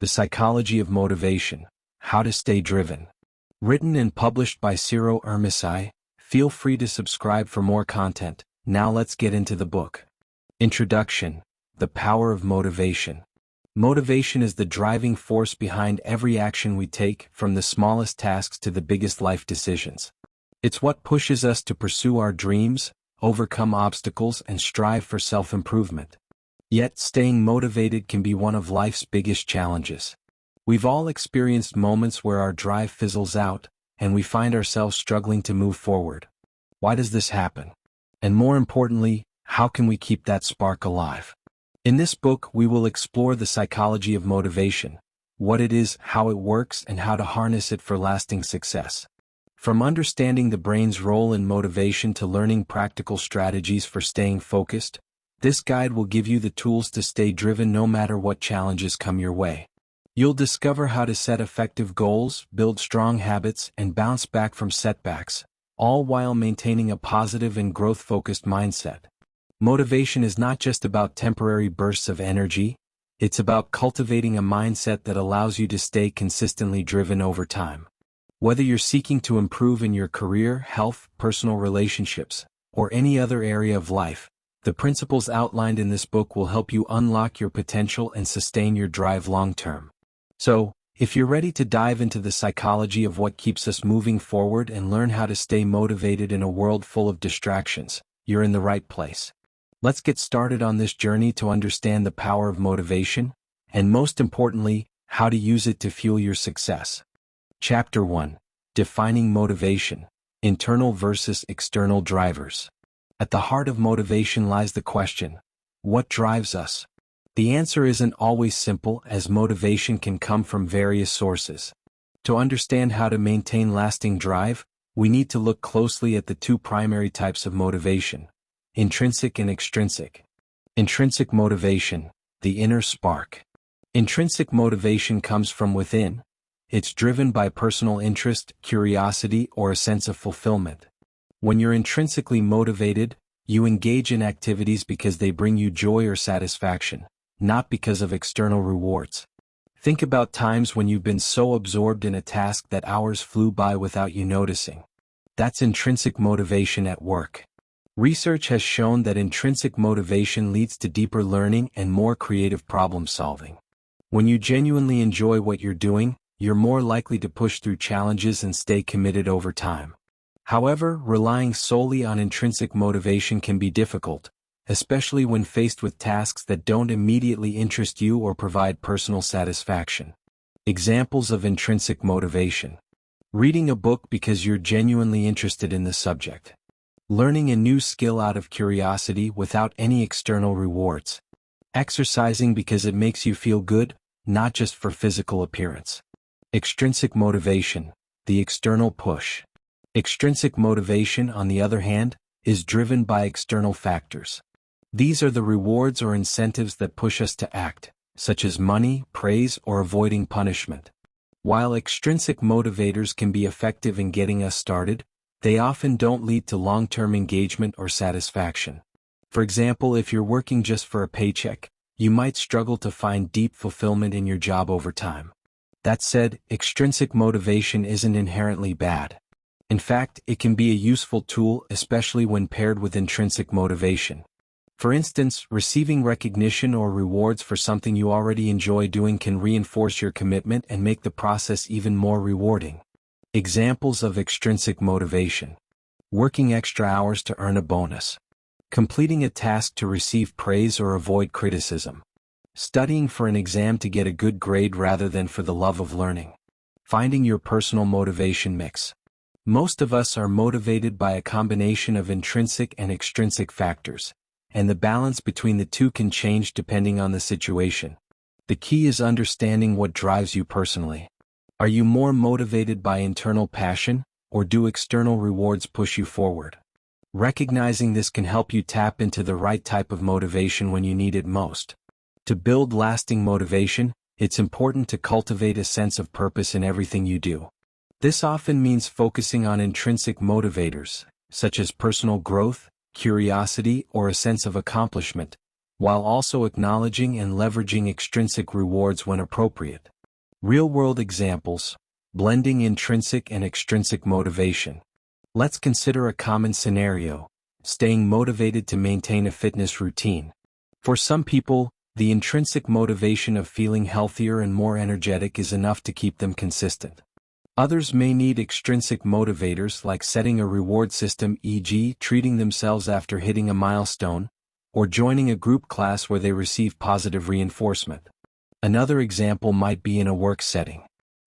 The Psychology of Motivation, How to Stay Driven. Written and published by C.Irmici. Feel free to subscribe for more content. Now let's get into the book. Introduction. The Power of Motivation. Motivation is the driving force behind every action we take, from the smallest tasks to the biggest life decisions. It's what pushes us to pursue our dreams, overcome obstacles, and strive for self-improvement. Yet, staying motivated can be one of life's biggest challenges. We've all experienced moments where our drive fizzles out, and we find ourselves struggling to move forward. Why does this happen? And more importantly, how can we keep that spark alive? In this book, we will explore the psychology of motivation, what it is, how it works, and how to harness it for lasting success. From understanding the brain's role in motivation to learning practical strategies for staying focused, this guide will give you the tools to stay driven no matter what challenges come your way. You'll discover how to set effective goals, build strong habits, and bounce back from setbacks, all while maintaining a positive and growth-focused mindset. Motivation is not just about temporary bursts of energy, it's about cultivating a mindset that allows you to stay consistently driven over time. Whether you're seeking to improve in your career, health, personal relationships, or any other area of life, the principles outlined in this book will help you unlock your potential and sustain your drive long-term. So, if you're ready to dive into the psychology of what keeps us moving forward and learn how to stay motivated in a world full of distractions, you're in the right place. Let's get started on this journey to understand the power of motivation, and most importantly, how to use it to fuel your success. Chapter 1. Defining Motivation, Internal versus External Drivers. At the heart of motivation lies the question, what drives us? The answer isn't always simple, as motivation can come from various sources. To understand how to maintain lasting drive, we need to look closely at the two primary types of motivation: intrinsic and extrinsic. Intrinsic motivation, the inner spark. Intrinsic motivation comes from within. It's driven by personal interest, curiosity, or a sense of fulfillment. When you're intrinsically motivated, you engage in activities because they bring you joy or satisfaction, not because of external rewards. Think about times when you've been so absorbed in a task that hours flew by without you noticing. That's intrinsic motivation at work. Research has shown that intrinsic motivation leads to deeper learning and more creative problem solving. When you genuinely enjoy what you're doing, you're more likely to push through challenges and stay committed over time. However, relying solely on intrinsic motivation can be difficult, especially when faced with tasks that don't immediately interest you or provide personal satisfaction. Examples of intrinsic motivation: reading a book because you're genuinely interested in the subject. Learning a new skill out of curiosity without any external rewards. Exercising because it makes you feel good, not just for physical appearance. Extrinsic motivation, the external push. Extrinsic motivation, on the other hand, is driven by external factors. These are the rewards or incentives that push us to act, such as money, praise, or avoiding punishment. While extrinsic motivators can be effective in getting us started, they often don't lead to long-term engagement or satisfaction. For example, if you're working just for a paycheck, you might struggle to find deep fulfillment in your job over time. That said, extrinsic motivation isn't inherently bad. In fact, it can be a useful tool, especially when paired with intrinsic motivation. For instance, receiving recognition or rewards for something you already enjoy doing can reinforce your commitment and make the process even more rewarding. Examples of extrinsic motivation: working extra hours to earn a bonus. Completing a task to receive praise or avoid criticism. Studying for an exam to get a good grade rather than for the love of learning. Finding your personal motivation mix. Most of us are motivated by a combination of intrinsic and extrinsic factors, and the balance between the two can change depending on the situation. The key is understanding what drives you personally. Are you more motivated by internal passion, or do external rewards push you forward? Recognizing this can help you tap into the right type of motivation when you need it most. To build lasting motivation, it's important to cultivate a sense of purpose in everything you do. This often means focusing on intrinsic motivators, such as personal growth, curiosity, or a sense of accomplishment, while also acknowledging and leveraging extrinsic rewards when appropriate. Real-world examples, blending intrinsic and extrinsic motivation. Let's consider a common scenario, staying motivated to maintain a fitness routine. For some people, the intrinsic motivation of feeling healthier and more energetic is enough to keep them consistent. Others may need extrinsic motivators like setting a reward system, e.g., treating themselves after hitting a milestone, or joining a group class where they receive positive reinforcement. Another example might be in a work setting.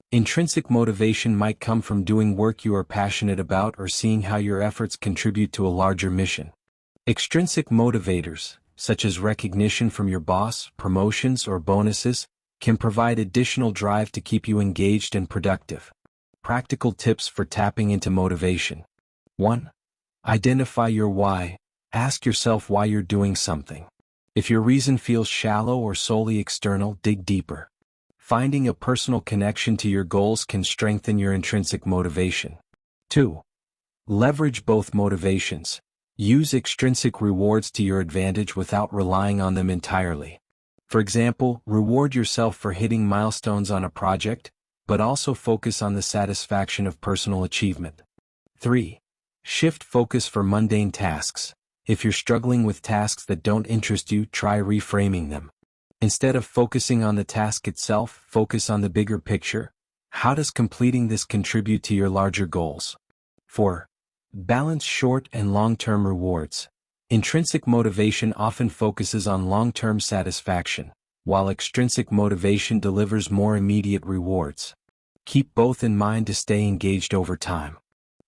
Intrinsic motivation might come from doing work you are passionate about or seeing how your efforts contribute to a larger mission. Extrinsic motivators, such as recognition from your boss, promotions, or bonuses, can provide additional drive to keep you engaged and productive. Practical tips for tapping into motivation. 1. Identify your why. Ask yourself why you're doing something. If your reason feels shallow or solely external, dig deeper. Finding a personal connection to your goals can strengthen your intrinsic motivation. 2. Leverage both motivations. Use extrinsic rewards to your advantage without relying on them entirely. For example, reward yourself for hitting milestones on a project, but also focus on the satisfaction of personal achievement. 3. Shift focus for mundane tasks. If you're struggling with tasks that don't interest you, try reframing them. Instead of focusing on the task itself, focus on the bigger picture. How does completing this contribute to your larger goals? 4. Balance short and long-term rewards. Intrinsic motivation often focuses on long-term satisfaction, while extrinsic motivation delivers more immediate rewards. Keep both in mind to stay engaged over time.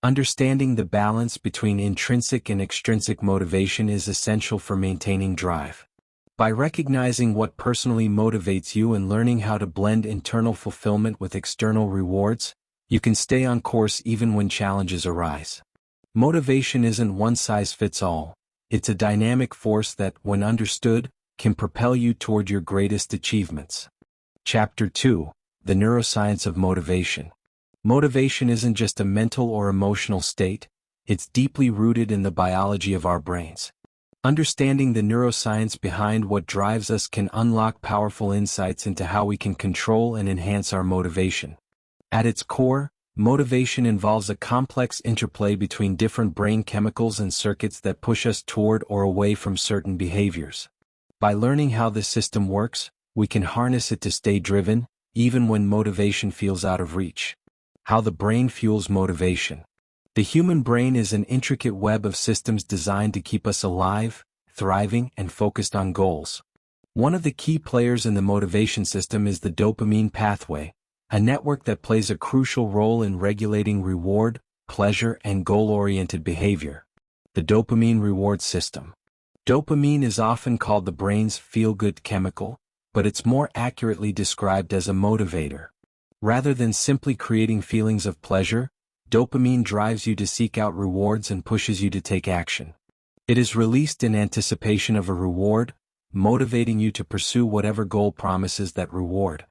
Understanding the balance between intrinsic and extrinsic motivation is essential for maintaining drive. By recognizing what personally motivates you and learning how to blend internal fulfillment with external rewards, you can stay on course even when challenges arise. Motivation isn't one size fits all. It's a dynamic force that, when understood, can propel you toward your greatest achievements. Chapter 2. The Neuroscience of Motivation. Motivation isn't just a mental or emotional state, it's deeply rooted in the biology of our brains. Understanding the neuroscience behind what drives us can unlock powerful insights into how we can control and enhance our motivation. At its core, motivation involves a complex interplay between different brain chemicals and circuits that push us toward or away from certain behaviors. By learning how this system works, we can harness it to stay driven, even when motivation feels out of reach. How the brain fuels motivation. The human brain is an intricate web of systems designed to keep us alive, thriving, and focused on goals. One of the key players in the motivation system is the dopamine pathway, a network that plays a crucial role in regulating reward, pleasure, and goal-oriented behavior. The dopamine reward system. Dopamine is often called the brain's feel-good chemical, but it's more accurately described as a motivator. Rather than simply creating feelings of pleasure, dopamine drives you to seek out rewards and pushes you to take action. It is released in anticipation of a reward, motivating you to pursue whatever goal promises that reward.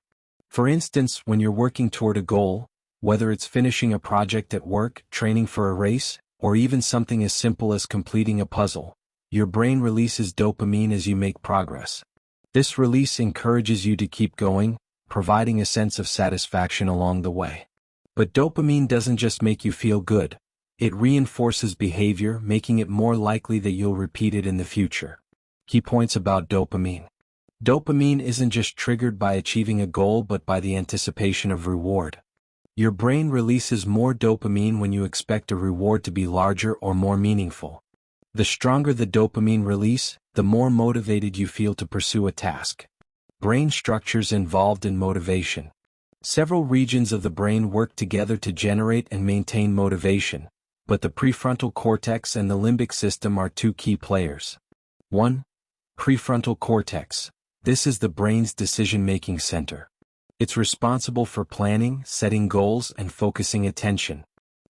For instance, when you're working toward a goal, whether it's finishing a project at work, training for a race, or even something as simple as completing a puzzle, your brain releases dopamine as you make progress. This release encourages you to keep going, providing a sense of satisfaction along the way. But dopamine doesn't just make you feel good. It reinforces behavior, making it more likely that you'll repeat it in the future. Key points about dopamine. Dopamine isn't just triggered by achieving a goal but by the anticipation of reward. Your brain releases more dopamine when you expect a reward to be larger or more meaningful. The stronger the dopamine release, the more motivated you feel to pursue a task. Brain structures involved in motivation. Several regions of the brain work together to generate and maintain motivation, but the prefrontal cortex and the limbic system are two key players. 1. Prefrontal cortex. This is the brain's decision-making center. It's responsible for planning, setting goals, and focusing attention.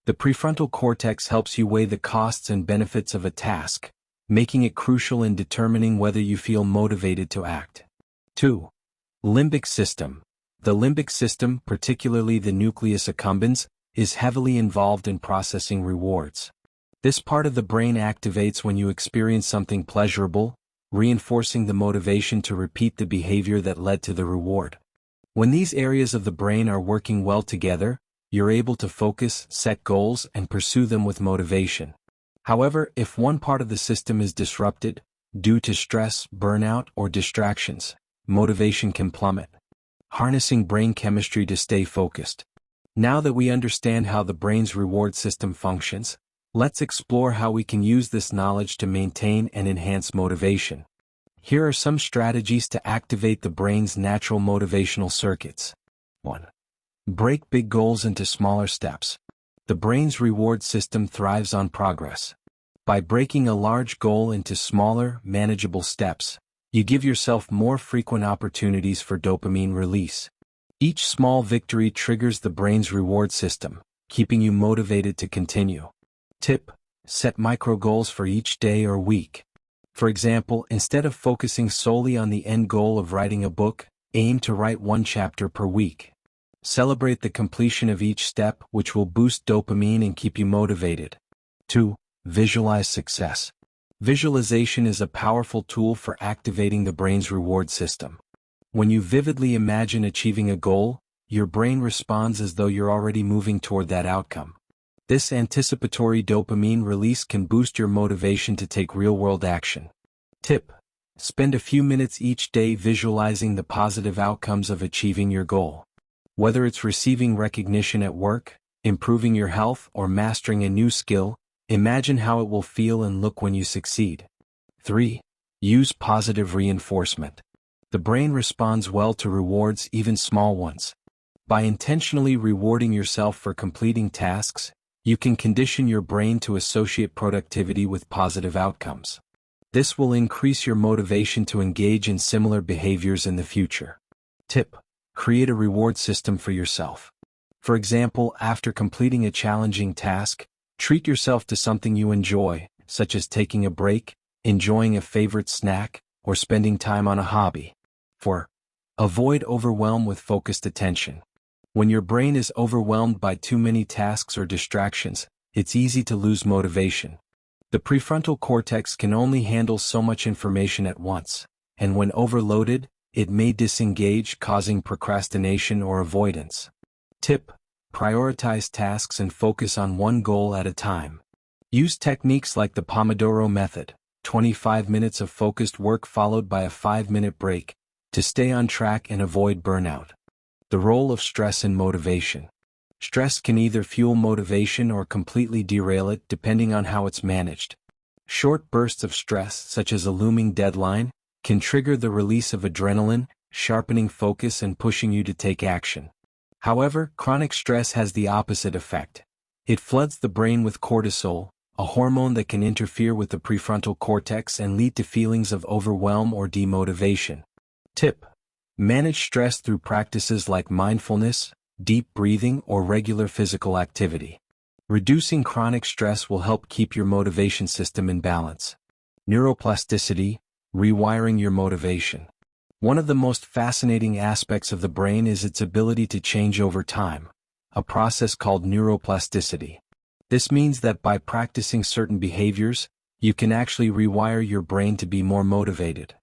The prefrontal cortex helps you weigh the costs and benefits of a task, making it crucial in determining whether you feel motivated to act. 2. Limbic system. The limbic system, particularly the nucleus accumbens, is heavily involved in processing rewards. This part of the brain activates when you experience something pleasurable, reinforcing the motivation to repeat the behavior that led to the reward. When these areas of the brain are working well together, you're able to focus, set goals, and pursue them with motivation. However, if one part of the system is disrupted, due to stress, burnout, or distractions, motivation can plummet. Harnessing brain chemistry to stay focused. Now that we understand how the brain's reward system functions, let's explore how we can use this knowledge to maintain and enhance motivation. Here are some strategies to activate the brain's natural motivational circuits. 1. Break big goals into smaller steps. The brain's reward system thrives on progress. By breaking a large goal into smaller, manageable steps, you give yourself more frequent opportunities for dopamine release. Each small victory triggers the brain's reward system, keeping you motivated to continue. Tip: set micro goals for each day or week. For example, instead of focusing solely on the end goal of writing a book, aim to write one chapter per week. Celebrate the completion of each step, which will boost dopamine and keep you motivated. 2. Visualize success. Visualization is a powerful tool for activating the brain's reward system. When you vividly imagine achieving a goal, your brain responds as though you're already moving toward that outcome. This anticipatory dopamine release can boost your motivation to take real-world action. Tip: spend a few minutes each day visualizing the positive outcomes of achieving your goal. Whether it's receiving recognition at work, improving your health, or mastering a new skill, imagine how it will feel and look when you succeed. 3. Use positive reinforcement. The brain responds well to rewards, even small ones. By intentionally rewarding yourself for completing tasks, you can condition your brain to associate productivity with positive outcomes. This will increase your motivation to engage in similar behaviors in the future. Tip: create a reward system for yourself. For example, after completing a challenging task, treat yourself to something you enjoy, such as taking a break, enjoying a favorite snack, or spending time on a hobby. 4. Avoid overwhelm with focused attention. When your brain is overwhelmed by too many tasks or distractions, it's easy to lose motivation. The prefrontal cortex can only handle so much information at once, and when overloaded, it may disengage, causing procrastination or avoidance. Tip: prioritize tasks and focus on one goal at a time. Use techniques like the Pomodoro method, 25 minutes of focused work followed by a 5-minute break, to stay on track and avoid burnout. The role of stress in motivation. Stress can either fuel motivation or completely derail it, depending on how it's managed. Short bursts of stress, such as a looming deadline, can trigger the release of adrenaline, sharpening focus and pushing you to take action. However, chronic stress has the opposite effect. It floods the brain with cortisol, a hormone that can interfere with the prefrontal cortex and lead to feelings of overwhelm or demotivation. Tip: manage stress through practices like mindfulness, deep breathing, or regular physical activity. Reducing chronic stress will help keep your motivation system in balance. Neuroplasticity, rewiring your motivation. One of the most fascinating aspects of the brain is its ability to change over time, a process called neuroplasticity. This means that by practicing certain behaviors, you can actually rewire your brain to be more motivated.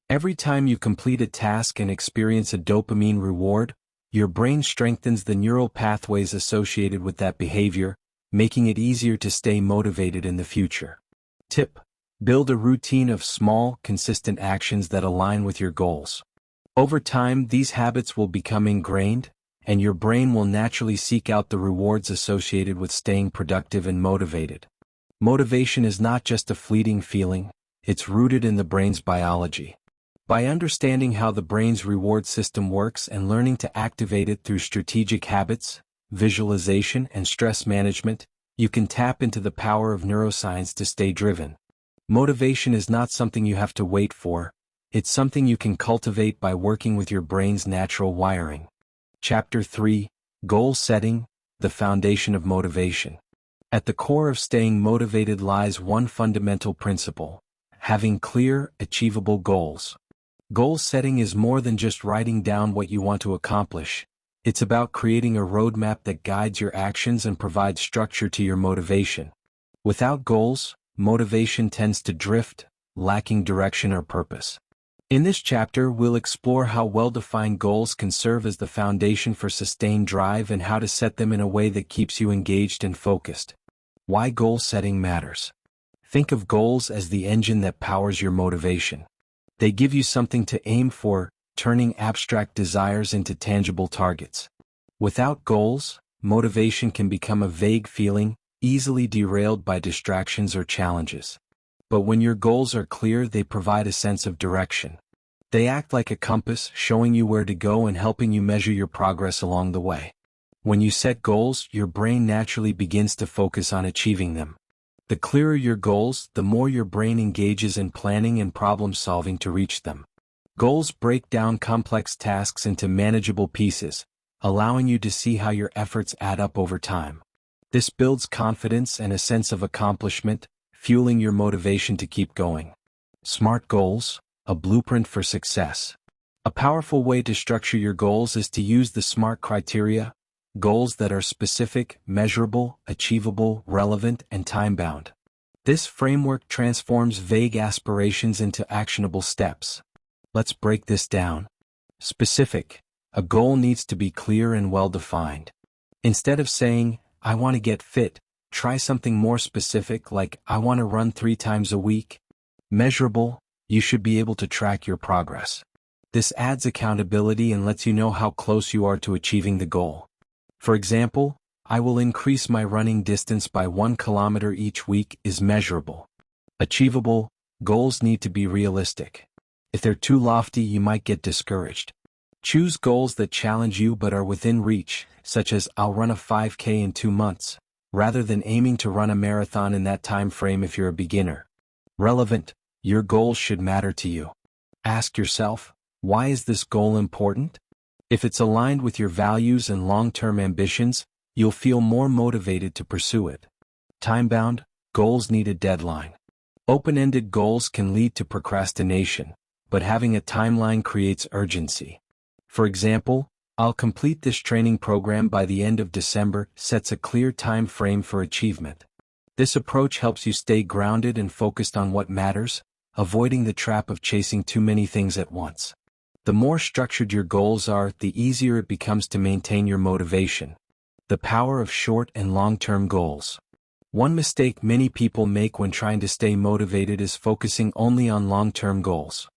Every time you complete a task and experience a dopamine reward, your brain strengthens the neural pathways associated with that behavior, making it easier to stay motivated in the future. Tip: build a routine of small, consistent actions that align with your goals. Over time, these habits will become ingrained, and your brain will naturally seek out the rewards associated with staying productive and motivated. Motivation is not just a fleeting feeling, it's rooted in the brain's biology. By understanding how the brain's reward system works and learning to activate it through strategic habits, visualization, and stress management, you can tap into the power of neuroscience to stay driven. Motivation is not something you have to wait for, it's something you can cultivate by working with your brain's natural wiring. Chapter 3: Goal Setting, the Foundation of Motivation. At the core of staying motivated lies one fundamental principle: having clear, achievable goals. Goal setting is more than just writing down what you want to accomplish. It's about creating a roadmap that guides your actions and provides structure to your motivation. Without goals, motivation tends to drift, lacking direction or purpose. In this chapter, we'll explore how well-defined goals can serve as the foundation for sustained drive and how to set them in a way that keeps you engaged and focused. Why goal setting matters. Think of goals as the engine that powers your motivation. They give you something to aim for, turning abstract desires into tangible targets. Without goals, motivation can become a vague feeling, easily derailed by distractions or challenges. But when your goals are clear, they provide a sense of direction. They act like a compass, showing you where to go and helping you measure your progress along the way. When you set goals, your brain naturally begins to focus on achieving them. The clearer your goals, the more your brain engages in planning and problem-solving to reach them. Goals break down complex tasks into manageable pieces, allowing you to see how your efforts add up over time. This builds confidence and a sense of accomplishment, fueling your motivation to keep going. SMART goals, a blueprint for success. A powerful way to structure your goals is to use the SMART criteria, goals that are specific, measurable, achievable, relevant, and time-bound. This framework transforms vague aspirations into actionable steps. Let's break this down. Specific. A goal needs to be clear and well-defined. Instead of saying, "I want to get fit," try something more specific like, "I want to run 3 times a week." Measurable. You should be able to track your progress. This adds accountability and lets you know how close you are to achieving the goal. For example, "I will increase my running distance by 1 kilometer each week" is measurable. Achievable. Goals need to be realistic. If they're too lofty, you might get discouraged. Choose goals that challenge you but are within reach, such as "I'll run a 5K in 2 months," rather than aiming to run a marathon in that time frame if you're a beginner. Relevant. Your goals should matter to you. Ask yourself, why is this goal important? If it's aligned with your values and long-term ambitions, you'll feel more motivated to pursue it. Time-bound. Goals need a deadline. Open-ended goals can lead to procrastination, but having a timeline creates urgency. For example, "I'll complete this training program by the end of December" sets a clear time frame for achievement. This approach helps you stay grounded and focused on what matters, avoiding the trap of chasing too many things at once. The more structured your goals are, the easier it becomes to maintain your motivation. The power of short and long-term goals. One mistake many people make when trying to stay motivated is focusing only on long-term goals.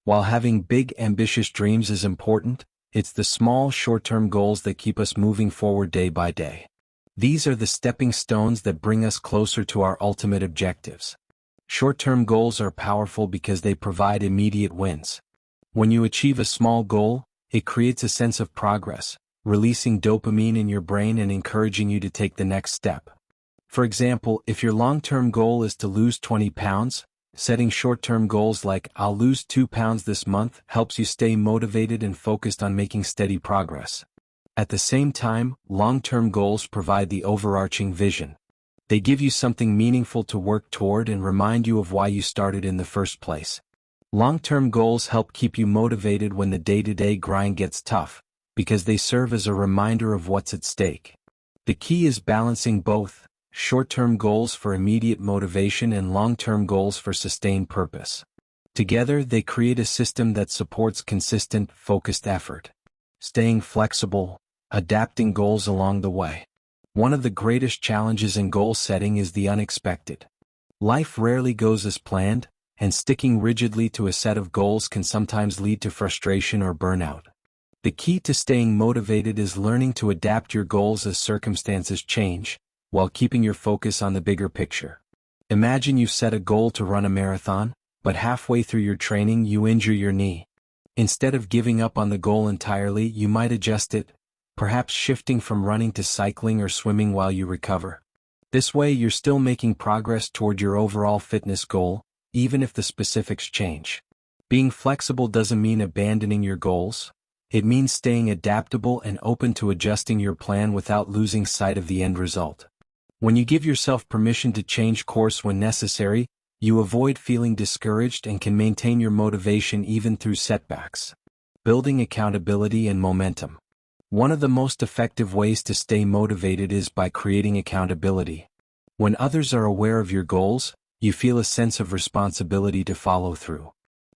While having big, ambitious dreams is important, it's the small, short-term goals that keep us moving forward day by day. These are the stepping stones that bring us closer to our ultimate objectives. Short-term goals are powerful because they provide immediate wins. When you achieve a small goal, it creates a sense of progress, releasing dopamine in your brain and encouraging you to take the next step. For example, if your long-term goal is to lose 20 pounds, setting short-term goals like "I'll lose 2 pounds this month" helps you stay motivated and focused on making steady progress. At the same time, long-term goals provide the overarching vision. They give you something meaningful to work toward and remind you of why you started in the first place. Long-term goals help keep you motivated when the day-to-day grind gets tough, because they serve as a reminder of what's at stake. The key is balancing both, short-term goals for immediate motivation and long-term goals for sustained purpose. Together, they create a system that supports consistent, focused effort. Staying flexible, adapting goals along the way. One of the greatest challenges in goal setting is the unexpected. Life rarely goes as planned, and sticking rigidly to a set of goals can sometimes lead to frustration or burnout. The key to staying motivated is learning to adapt your goals as circumstances change, while keeping your focus on the bigger picture. Imagine you've set a goal to run a marathon, but halfway through your training you injure your knee. Instead of giving up on the goal entirely, you might adjust it, perhaps shifting from running to cycling or swimming while you recover. This way you're still making progress toward your overall fitness goal, even if the specifics change. Being flexible doesn't mean abandoning your goals. It means staying adaptable and open to adjusting your plan without losing sight of the end result. When you give yourself permission to change course when necessary, you avoid feeling discouraged and can maintain your motivation even through setbacks. Building accountability and momentum. One of the most effective ways to stay motivated is by creating accountability. When others are aware of your goals, you feel a sense of responsibility to follow through.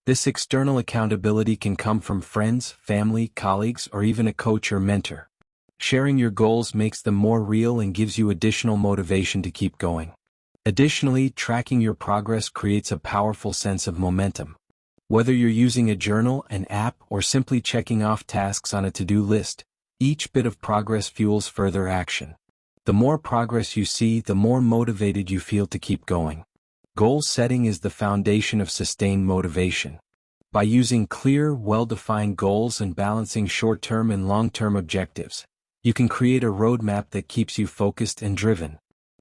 This external accountability can come from friends, family, colleagues, or even a coach or mentor. Sharing your goals makes them more real and gives you additional motivation to keep going. Additionally, tracking your progress creates a powerful sense of momentum. Whether you're using a journal, an app, or simply checking off tasks on a to-do list, each bit of progress fuels further action. The more progress you see, the more motivated you feel to keep going. Goal setting is the foundation of sustained motivation. By using clear, well-defined goals and balancing short-term and long-term objectives, you can create a roadmap that keeps you focused and driven.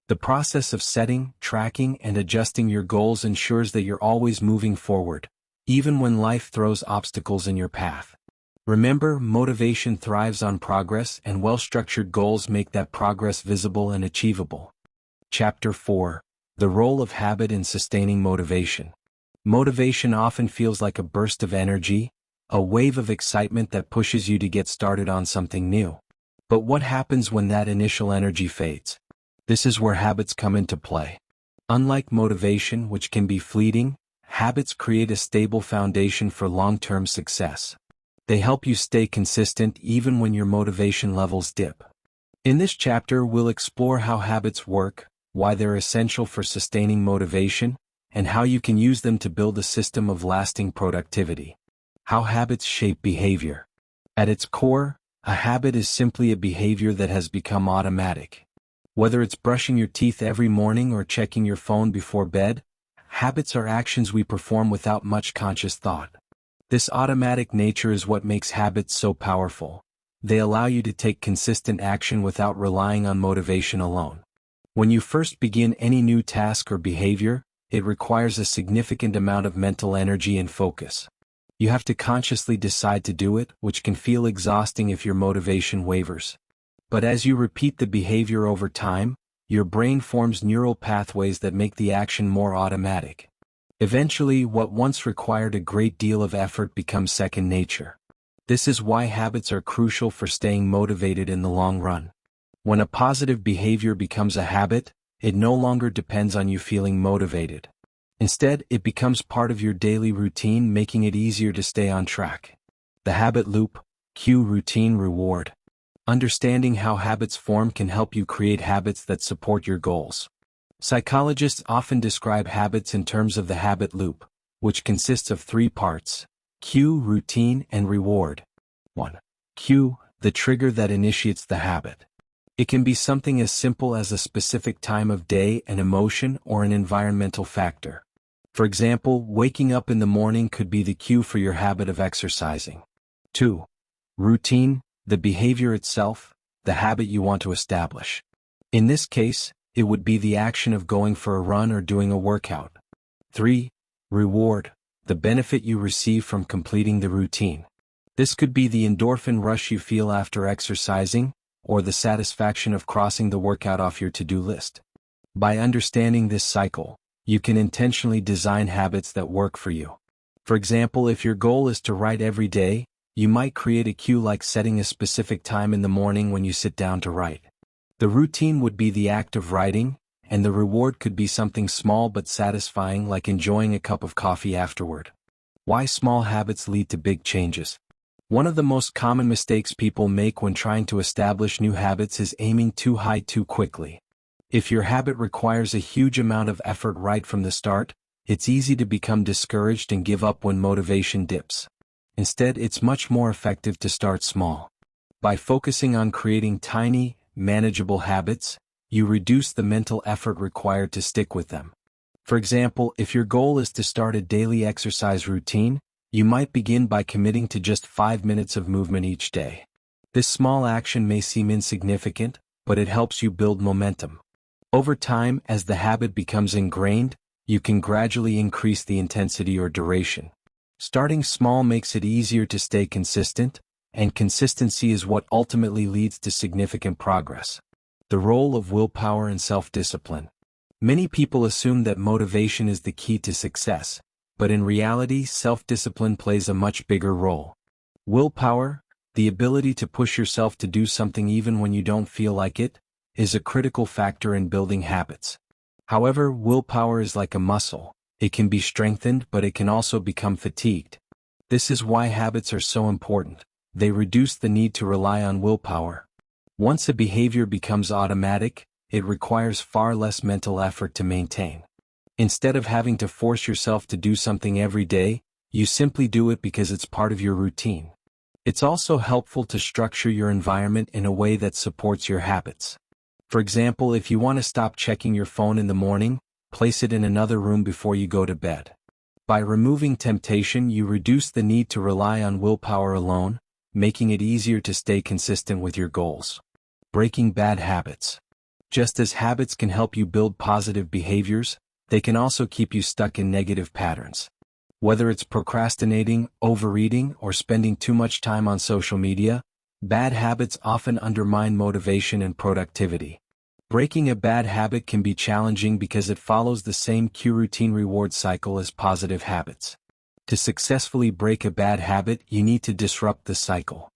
The process of setting, tracking, and adjusting your goals ensures that you're always moving forward, even when life throws obstacles in your path. Remember, motivation thrives on progress, and well-structured goals make that progress visible and achievable. Chapter 4: The Role of Habit in Sustaining Motivation. Motivation often feels like a burst of energy, a wave of excitement that pushes you to get started on something new. But what happens when that initial energy fades? This is where habits come into play. Unlike motivation, which can be fleeting, habits create a stable foundation for long-term success. They help you stay consistent even when your motivation levels dip. In this chapter, we'll explore how habits work, why they're essential for sustaining motivation, and how you can use them to build a system of lasting productivity. How habits shape behavior. At its core, a habit is simply a behavior that has become automatic. Whether it's brushing your teeth every morning or checking your phone before bed, habits are actions we perform without much conscious thought. This automatic nature is what makes habits so powerful. They allow you to take consistent action without relying on motivation alone. When you first begin any new task or behavior, it requires a significant amount of mental energy and focus. You have to consciously decide to do it, which can feel exhausting if your motivation wavers. But as you repeat the behavior over time, your brain forms neural pathways that make the action more automatic. Eventually, what once required a great deal of effort becomes second nature. This is why habits are crucial for staying motivated in the long run. When a positive behavior becomes a habit, it no longer depends on you feeling motivated. Instead, it becomes part of your daily routine, making it easier to stay on track. The habit loop: cue, routine, reward. Understanding how habits form can help you create habits that support your goals. Psychologists often describe habits in terms of the habit loop, which consists of 3 parts: cue, routine, and reward. 1. Cue, the trigger that initiates the habit. It can be something as simple as a specific time of day, an emotion, or an environmental factor. For example, waking up in the morning could be the cue for your habit of exercising. 2. Routine, the behavior itself, the habit you want to establish. In this case, it would be the action of going for a run or doing a workout. 3. Reward, the benefit you receive from completing the routine. This could be the endorphin rush you feel after exercising, or the satisfaction of crossing the workout off your to-do list. By understanding this cycle, you can intentionally design habits that work for you. For example, if your goal is to write every day, you might create a cue like setting a specific time in the morning when you sit down to write. The routine would be the act of writing, and the reward could be something small but satisfying, like enjoying a cup of coffee afterward. Why small habits lead to big changes. One of the most common mistakes people make when trying to establish new habits is aiming too high too quickly. If your habit requires a huge amount of effort right from the start, it's easy to become discouraged and give up when motivation dips. Instead, it's much more effective to start small. By focusing on creating tiny, manageable habits, you reduce the mental effort required to stick with them. For example, if your goal is to start a daily exercise routine, you might begin by committing to just 5 minutes of movement each day. This small action may seem insignificant, but it helps you build momentum. Over time, as the habit becomes ingrained, you can gradually increase the intensity or duration. Starting small makes it easier to stay consistent, and consistency is what ultimately leads to significant progress. The role of willpower and self-discipline. Many people assume that motivation is the key to success, but in reality, self-discipline plays a much bigger role. Willpower, the ability to push yourself to do something even when you don't feel like it, is a critical factor in building habits. However, willpower is like a muscle. It can be strengthened, but it can also become fatigued. This is why habits are so important. They reduce the need to rely on willpower. Once a behavior becomes automatic, it requires far less mental effort to maintain. Instead of having to force yourself to do something every day, you simply do it because it's part of your routine. It's also helpful to structure your environment in a way that supports your habits. For example, if you want to stop checking your phone in the morning, place it in another room before you go to bed. By removing temptation, you reduce the need to rely on willpower alone, making it easier to stay consistent with your goals. Breaking bad habits. Just as habits can help you build positive behaviors, they can also keep you stuck in negative patterns. Whether it's procrastinating, overeating, or spending too much time on social media, bad habits often undermine motivation and productivity. Breaking a bad habit can be challenging because it follows the same cue routine reward cycle as positive habits. To successfully break a bad habit, you need to disrupt the cycle.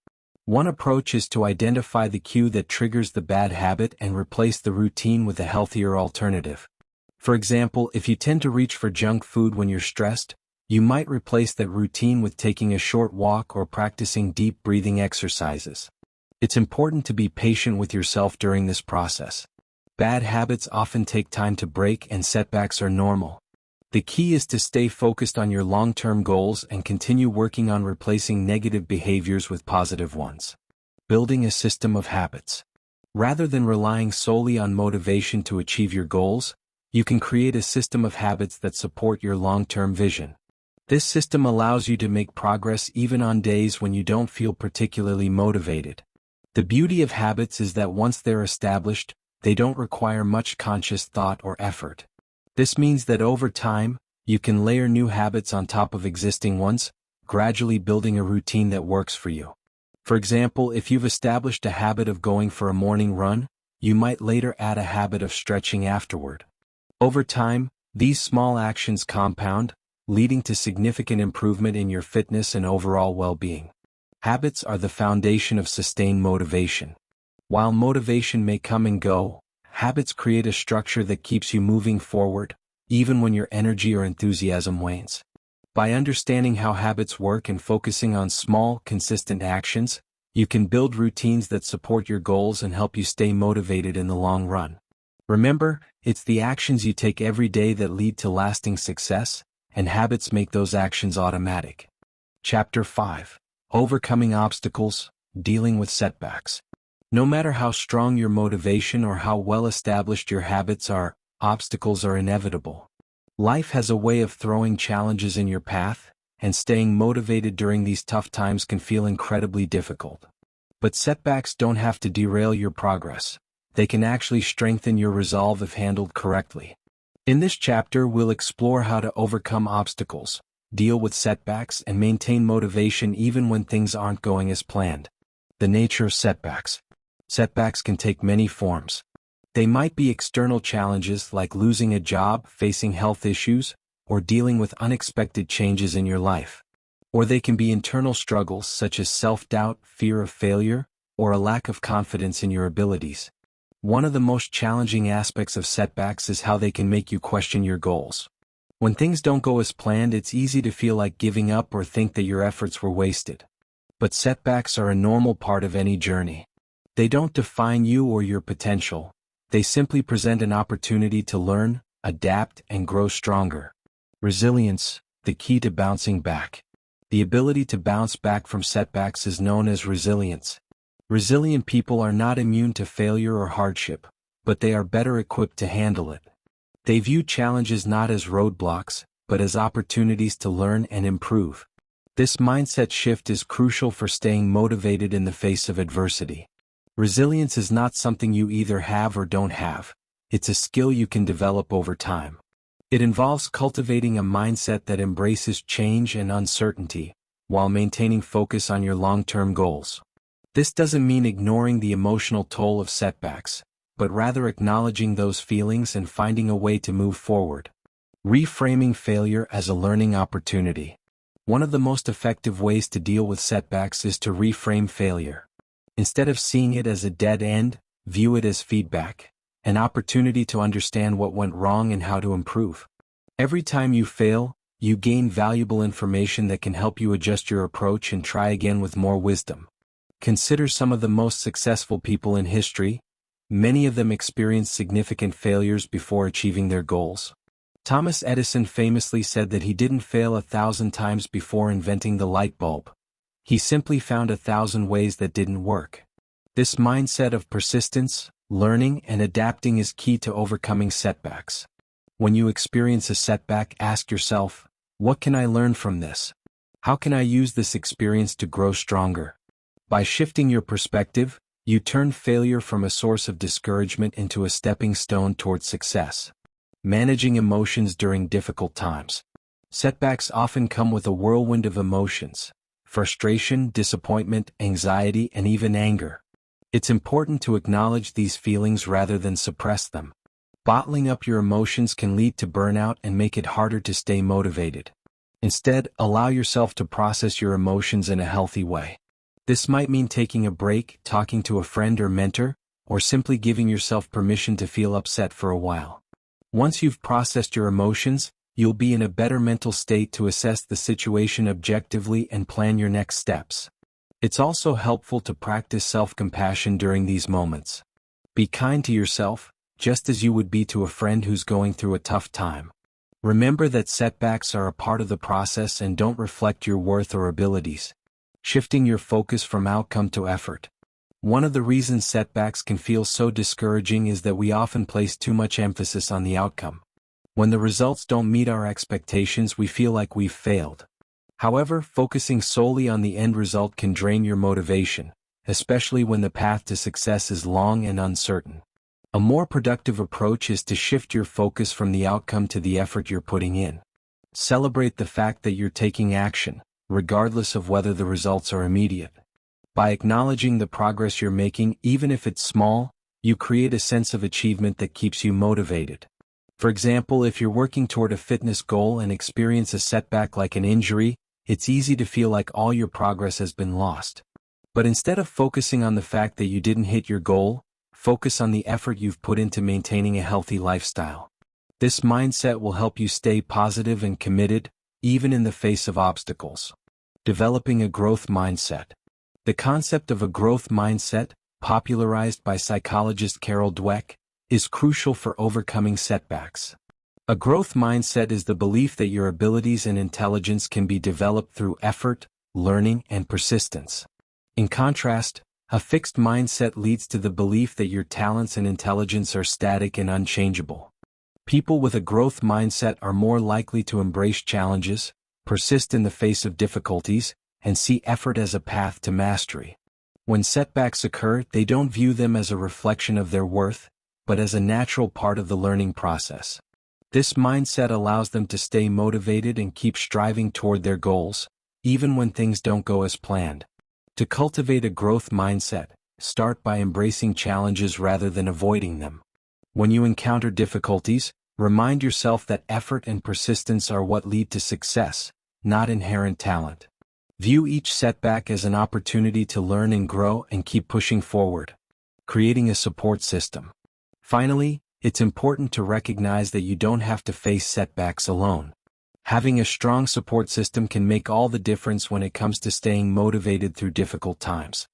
One approach is to identify the cue that triggers the bad habit and replace the routine with a healthier alternative. For example, if you tend to reach for junk food when you're stressed, you might replace that routine with taking a short walk or practicing deep breathing exercises. It's important to be patient with yourself during this process. Bad habits often take time to break, and setbacks are normal. The key is to stay focused on your long-term goals and continue working on replacing negative behaviors with positive ones. Building a system of habits. Rather than relying solely on motivation to achieve your goals, you can create a system of habits that support your long-term vision. This system allows you to make progress even on days when you don't feel particularly motivated. The beauty of habits is that once they're established, they don't require much conscious thought or effort. This means that over time, you can layer new habits on top of existing ones, gradually building a routine that works for you. For example, if you've established a habit of going for a morning run, you might later add a habit of stretching afterward. Over time, these small actions compound, leading to significant improvement in your fitness and overall well-being. Habits are the foundation of sustained motivation. While motivation may come and go, habits create a structure that keeps you moving forward, even when your energy or enthusiasm wanes. By understanding how habits work and focusing on small, consistent actions, you can build routines that support your goals and help you stay motivated in the long run. Remember, it's the actions you take every day that lead to lasting success, and habits make those actions automatic. Chapter 5. Overcoming obstacles, dealing with setbacks. No matter how strong your motivation or how well established your habits are, obstacles are inevitable. Life has a way of throwing challenges in your path, and staying motivated during these tough times can feel incredibly difficult. But setbacks don't have to derail your progress. They can actually strengthen your resolve if handled correctly. In this chapter, we'll explore how to overcome obstacles, deal with setbacks, and maintain motivation even when things aren't going as planned. The nature of setbacks. Setbacks can take many forms. They might be external challenges like losing a job, facing health issues, or dealing with unexpected changes in your life. Or they can be internal struggles such as self-doubt, fear of failure, or a lack of confidence in your abilities. One of the most challenging aspects of setbacks is how they can make you question your goals. When things don't go as planned, it's easy to feel like giving up or think that your efforts were wasted. But setbacks are a normal part of any journey. They don't define you or your potential. They simply present an opportunity to learn, adapt, and grow stronger. Resilience, the key to bouncing back. The ability to bounce back from setbacks is known as resilience. Resilient people are not immune to failure or hardship, but they are better equipped to handle it. They view challenges not as roadblocks, but as opportunities to learn and improve. This mindset shift is crucial for staying motivated in the face of adversity. Resilience is not something you either have or don't have. It's a skill you can develop over time. It involves cultivating a mindset that embraces change and uncertainty, while maintaining focus on your long-term goals. This doesn't mean ignoring the emotional toll of setbacks, but rather acknowledging those feelings and finding a way to move forward. Reframing failure as a learning opportunity. One of the most effective ways to deal with setbacks is to reframe failure. Instead of seeing it as a dead end, view it as feedback, an opportunity to understand what went wrong and how to improve. Every time you fail, you gain valuable information that can help you adjust your approach and try again with more wisdom. Consider some of the most successful people in history. Many of them experienced significant failures before achieving their goals. Thomas Edison famously said that he didn't fail 1,000 times before inventing the light bulb. He simply found 1,000 ways that didn't work. This mindset of persistence, learning, and adapting is key to overcoming setbacks. When you experience a setback, ask yourself, what can I learn from this? How can I use this experience to grow stronger? By shifting your perspective, you turn failure from a source of discouragement into a stepping stone towards success. Managing emotions during difficult times. Setbacks often come with a whirlwind of emotions: frustration, disappointment, anxiety, and even anger. It's important to acknowledge these feelings rather than suppress them. Bottling up your emotions can lead to burnout and make it harder to stay motivated. Instead, allow yourself to process your emotions in a healthy way. This might mean taking a break, talking to a friend or mentor, or simply giving yourself permission to feel upset for a while. Once you've processed your emotions, you'll be in a better mental state to assess the situation objectively and plan your next steps. It's also helpful to practice self-compassion during these moments. Be kind to yourself, just as you would be to a friend who's going through a tough time. Remember that setbacks are a part of the process and don't reflect your worth or abilities. Shifting your focus from outcome to effort. One of the reasons setbacks can feel so discouraging is that we often place too much emphasis on the outcome. When the results don't meet our expectations, we feel like we've failed. However, focusing solely on the end result can drain your motivation, especially when the path to success is long and uncertain. A more productive approach is to shift your focus from the outcome to the effort you're putting in. Celebrate the fact that you're taking action, regardless of whether the results are immediate. By acknowledging the progress you're making, even if it's small, you create a sense of achievement that keeps you motivated. For example, if you're working toward a fitness goal and experience a setback like an injury, it's easy to feel like all your progress has been lost. But instead of focusing on the fact that you didn't hit your goal, focus on the effort you've put into maintaining a healthy lifestyle. This mindset will help you stay positive and committed, even in the face of obstacles. Developing a growth mindset. The concept of a growth mindset, popularized by psychologist Carol Dweck, is crucial for overcoming setbacks. A growth mindset is the belief that your abilities and intelligence can be developed through effort, learning, and persistence. In contrast, a fixed mindset leads to the belief that your talents and intelligence are static and unchangeable. People with a growth mindset are more likely to embrace challenges, persist in the face of difficulties, and see effort as a path to mastery. When setbacks occur, they don't view them as a reflection of their worth, but as a natural part of the learning process. This mindset allows them to stay motivated and keep striving toward their goals, even when things don't go as planned. To cultivate a growth mindset, start by embracing challenges rather than avoiding them. When you encounter difficulties, remind yourself that effort and persistence are what lead to success, not inherent talent. View each setback as an opportunity to learn and grow and keep pushing forward. Creating a support system. Finally, it's important to recognize that you don't have to face setbacks alone. Having a strong support system can make all the difference when it comes to staying motivated through difficult times.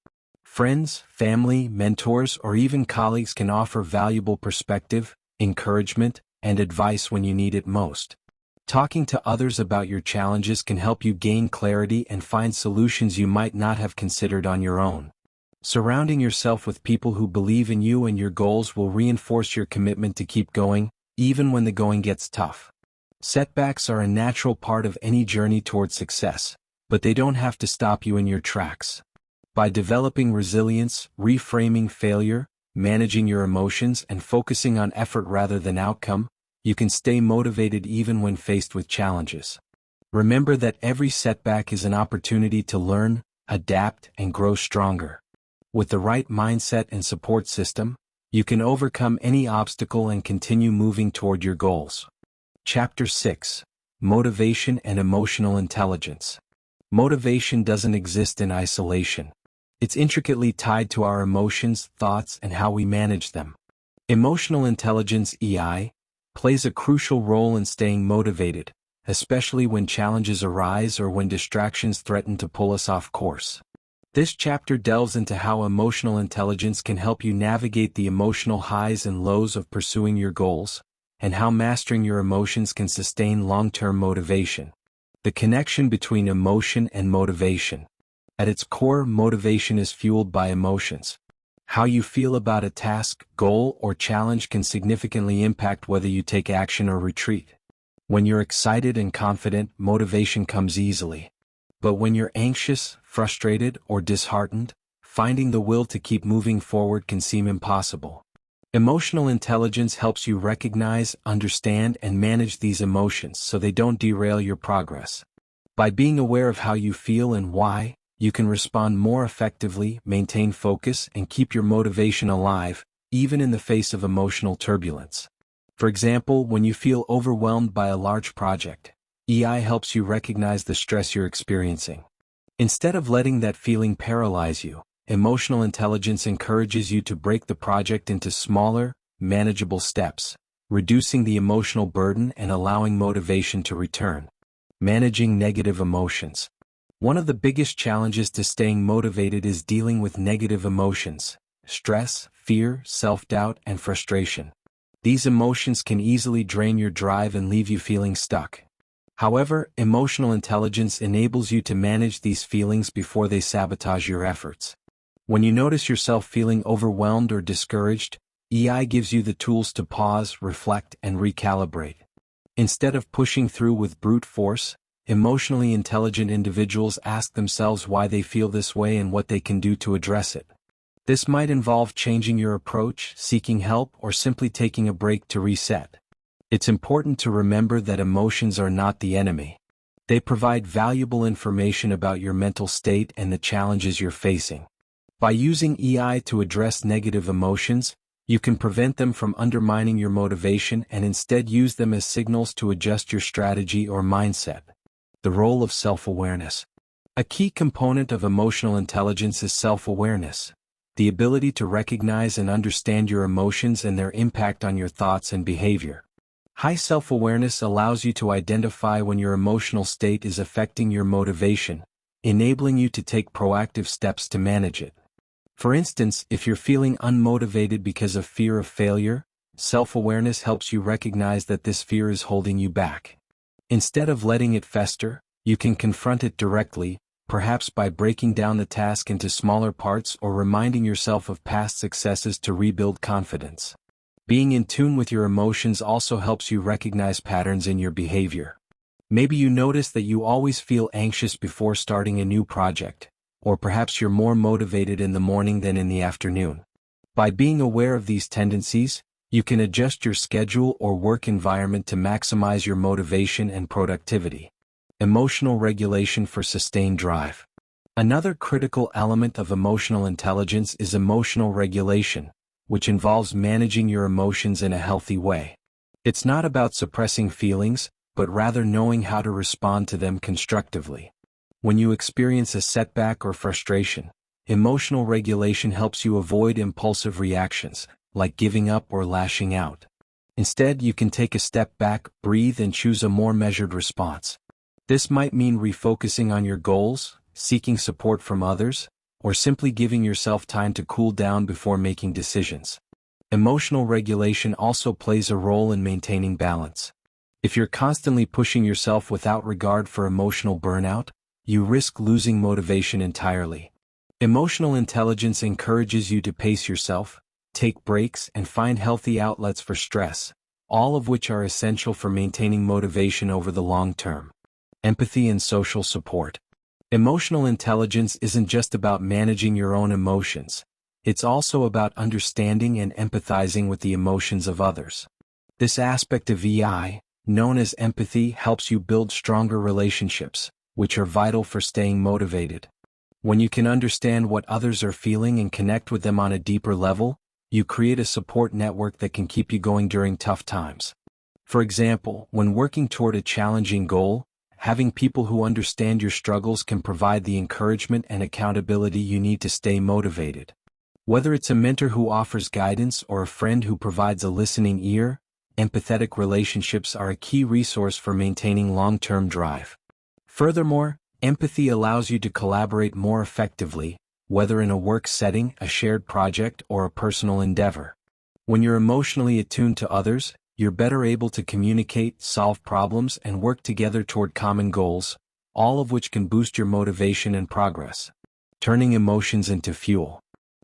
Friends, family, mentors, or even colleagues can offer valuable perspective, encouragement, and advice when you need it most. Talking to others about your challenges can help you gain clarity and find solutions you might not have considered on your own. Surrounding yourself with people who believe in you and your goals will reinforce your commitment to keep going, even when the going gets tough. Setbacks are a natural part of any journey toward success, but they don't have to stop you in your tracks. By developing resilience, reframing failure, managing your emotions, and focusing on effort rather than outcome, you can stay motivated even when faced with challenges. Remember that every setback is an opportunity to learn, adapt, and grow stronger. With the right mindset and support system, you can overcome any obstacle and continue moving toward your goals. Chapter 6: Motivation and Emotional Intelligence. Motivation doesn't exist in isolation. It's intricately tied to our emotions, thoughts, and how we manage them. Emotional intelligence (EI) plays a crucial role in staying motivated, especially when challenges arise or when distractions threaten to pull us off course. This chapter delves into how emotional intelligence can help you navigate the emotional highs and lows of pursuing your goals, and how mastering your emotions can sustain long-term motivation. The connection between emotion and motivation. At its core, motivation is fueled by emotions. How you feel about a task, goal, or challenge can significantly impact whether you take action or retreat. When you're excited and confident, motivation comes easily. But when you're anxious, frustrated, or disheartened, finding the will to keep moving forward can seem impossible. Emotional intelligence helps you recognize, understand, and manage these emotions so they don't derail your progress. By being aware of how you feel and why, you can respond more effectively, maintain focus, and keep your motivation alive, even in the face of emotional turbulence. For example, when you feel overwhelmed by a large project, EI helps you recognize the stress you're experiencing. Instead of letting that feeling paralyze you, emotional intelligence encourages you to break the project into smaller, manageable steps, reducing the emotional burden and allowing motivation to return. Managing negative emotions. One of the biggest challenges to staying motivated is dealing with negative emotions: stress, fear, self-doubt, and frustration. These emotions can easily drain your drive and leave you feeling stuck. However, emotional intelligence enables you to manage these feelings before they sabotage your efforts. When you notice yourself feeling overwhelmed or discouraged, EI gives you the tools to pause, reflect, and recalibrate. Instead of pushing through with brute force, emotionally intelligent individuals ask themselves why they feel this way and what they can do to address it. This might involve changing your approach, seeking help, or simply taking a break to reset. It's important to remember that emotions are not the enemy. They provide valuable information about your mental state and the challenges you're facing. By using EI to address negative emotions, you can prevent them from undermining your motivation and instead use them as signals to adjust your strategy or mindset. The role of self-awareness. A key component of emotional intelligence is self-awareness, the ability to recognize and understand your emotions and their impact on your thoughts and behavior. High self-awareness allows you to identify when your emotional state is affecting your motivation, enabling you to take proactive steps to manage it. For instance, if you're feeling unmotivated because of fear of failure, self-awareness helps you recognize that this fear is holding you back. Instead of letting it fester, you can confront it directly, perhaps by breaking down the task into smaller parts or reminding yourself of past successes to rebuild confidence. Being in tune with your emotions also helps you recognize patterns in your behavior. Maybe you notice that you always feel anxious before starting a new project, or perhaps you're more motivated in the morning than in the afternoon. By being aware of these tendencies, you can adjust your schedule or work environment to maximize your motivation and productivity. Emotional regulation for sustained drive. Another critical element of emotional intelligence is emotional regulation, which involves managing your emotions in a healthy way. It's not about suppressing feelings, but rather knowing how to respond to them constructively. When you experience a setback or frustration, emotional regulation helps you avoid impulsive reactions, like giving up or lashing out. Instead, you can take a step back, breathe, and choose a more measured response. This might mean refocusing on your goals, seeking support from others, or simply giving yourself time to cool down before making decisions. Emotional regulation also plays a role in maintaining balance. If you're constantly pushing yourself without regard for emotional burnout, you risk losing motivation entirely. Emotional intelligence encourages you to pace yourself, take breaks, and find healthy outlets for stress, all of which are essential for maintaining motivation over the long term. Empathy and social support. Emotional intelligence isn't just about managing your own emotions, it's also about understanding and empathizing with the emotions of others. This aspect of EI, known as empathy, helps you build stronger relationships, which are vital for staying motivated. When you can understand what others are feeling and connect with them on a deeper level, you create a support network that can keep you going during tough times. For example, when working toward a challenging goal, having people who understand your struggles can provide the encouragement and accountability you need to stay motivated. Whether it's a mentor who offers guidance or a friend who provides a listening ear, empathetic relationships are a key resource for maintaining long-term drive. Furthermore, empathy allows you to collaborate more effectively, whether in a work setting, a shared project, or a personal endeavor. When you're emotionally attuned to others, you're better able to communicate, solve problems, and work together toward common goals, all of which can boost your motivation and progress. Turning emotions into fuel.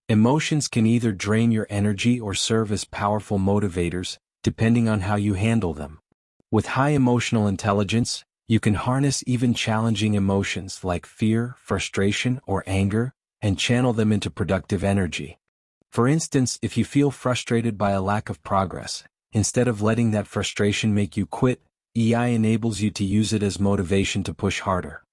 Emotions can either drain your energy or serve as powerful motivators, depending on how you handle them. With high emotional intelligence, you can harness even challenging emotions like fear, frustration, or anger, and channel them into productive energy. For instance, if you feel frustrated by a lack of progress, instead of letting that frustration make you quit, EI enables you to use it as motivation to push harder.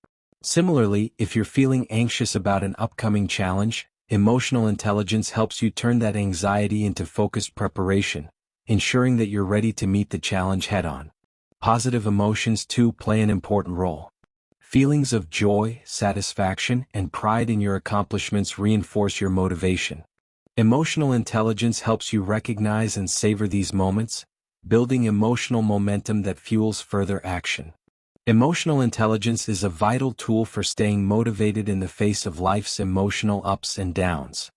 Similarly, if you're feeling anxious about an upcoming challenge, emotional intelligence helps you turn that anxiety into focused preparation, ensuring that you're ready to meet the challenge head-on. Positive emotions too play an important role. Feelings of joy, satisfaction, and pride in your accomplishments reinforce your motivation. Emotional intelligence helps you recognize and savor these moments, building emotional momentum that fuels further action. Emotional intelligence is a vital tool for staying motivated in the face of life's emotional ups and downs.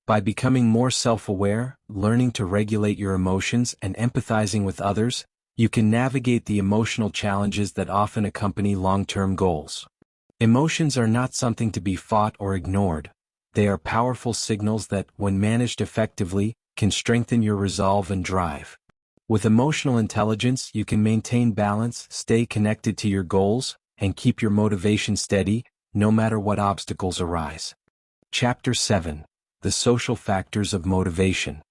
By becoming more self-aware, learning to regulate your emotions, and empathizing with others, you can navigate the emotional challenges that often accompany long-term goals. Emotions are not something to be fought or ignored. They are powerful signals that, when managed effectively, can strengthen your resolve and drive. With emotional intelligence, you can maintain balance, stay connected to your goals, and keep your motivation steady, no matter what obstacles arise. Chapter 7. The Social Factors of Motivation.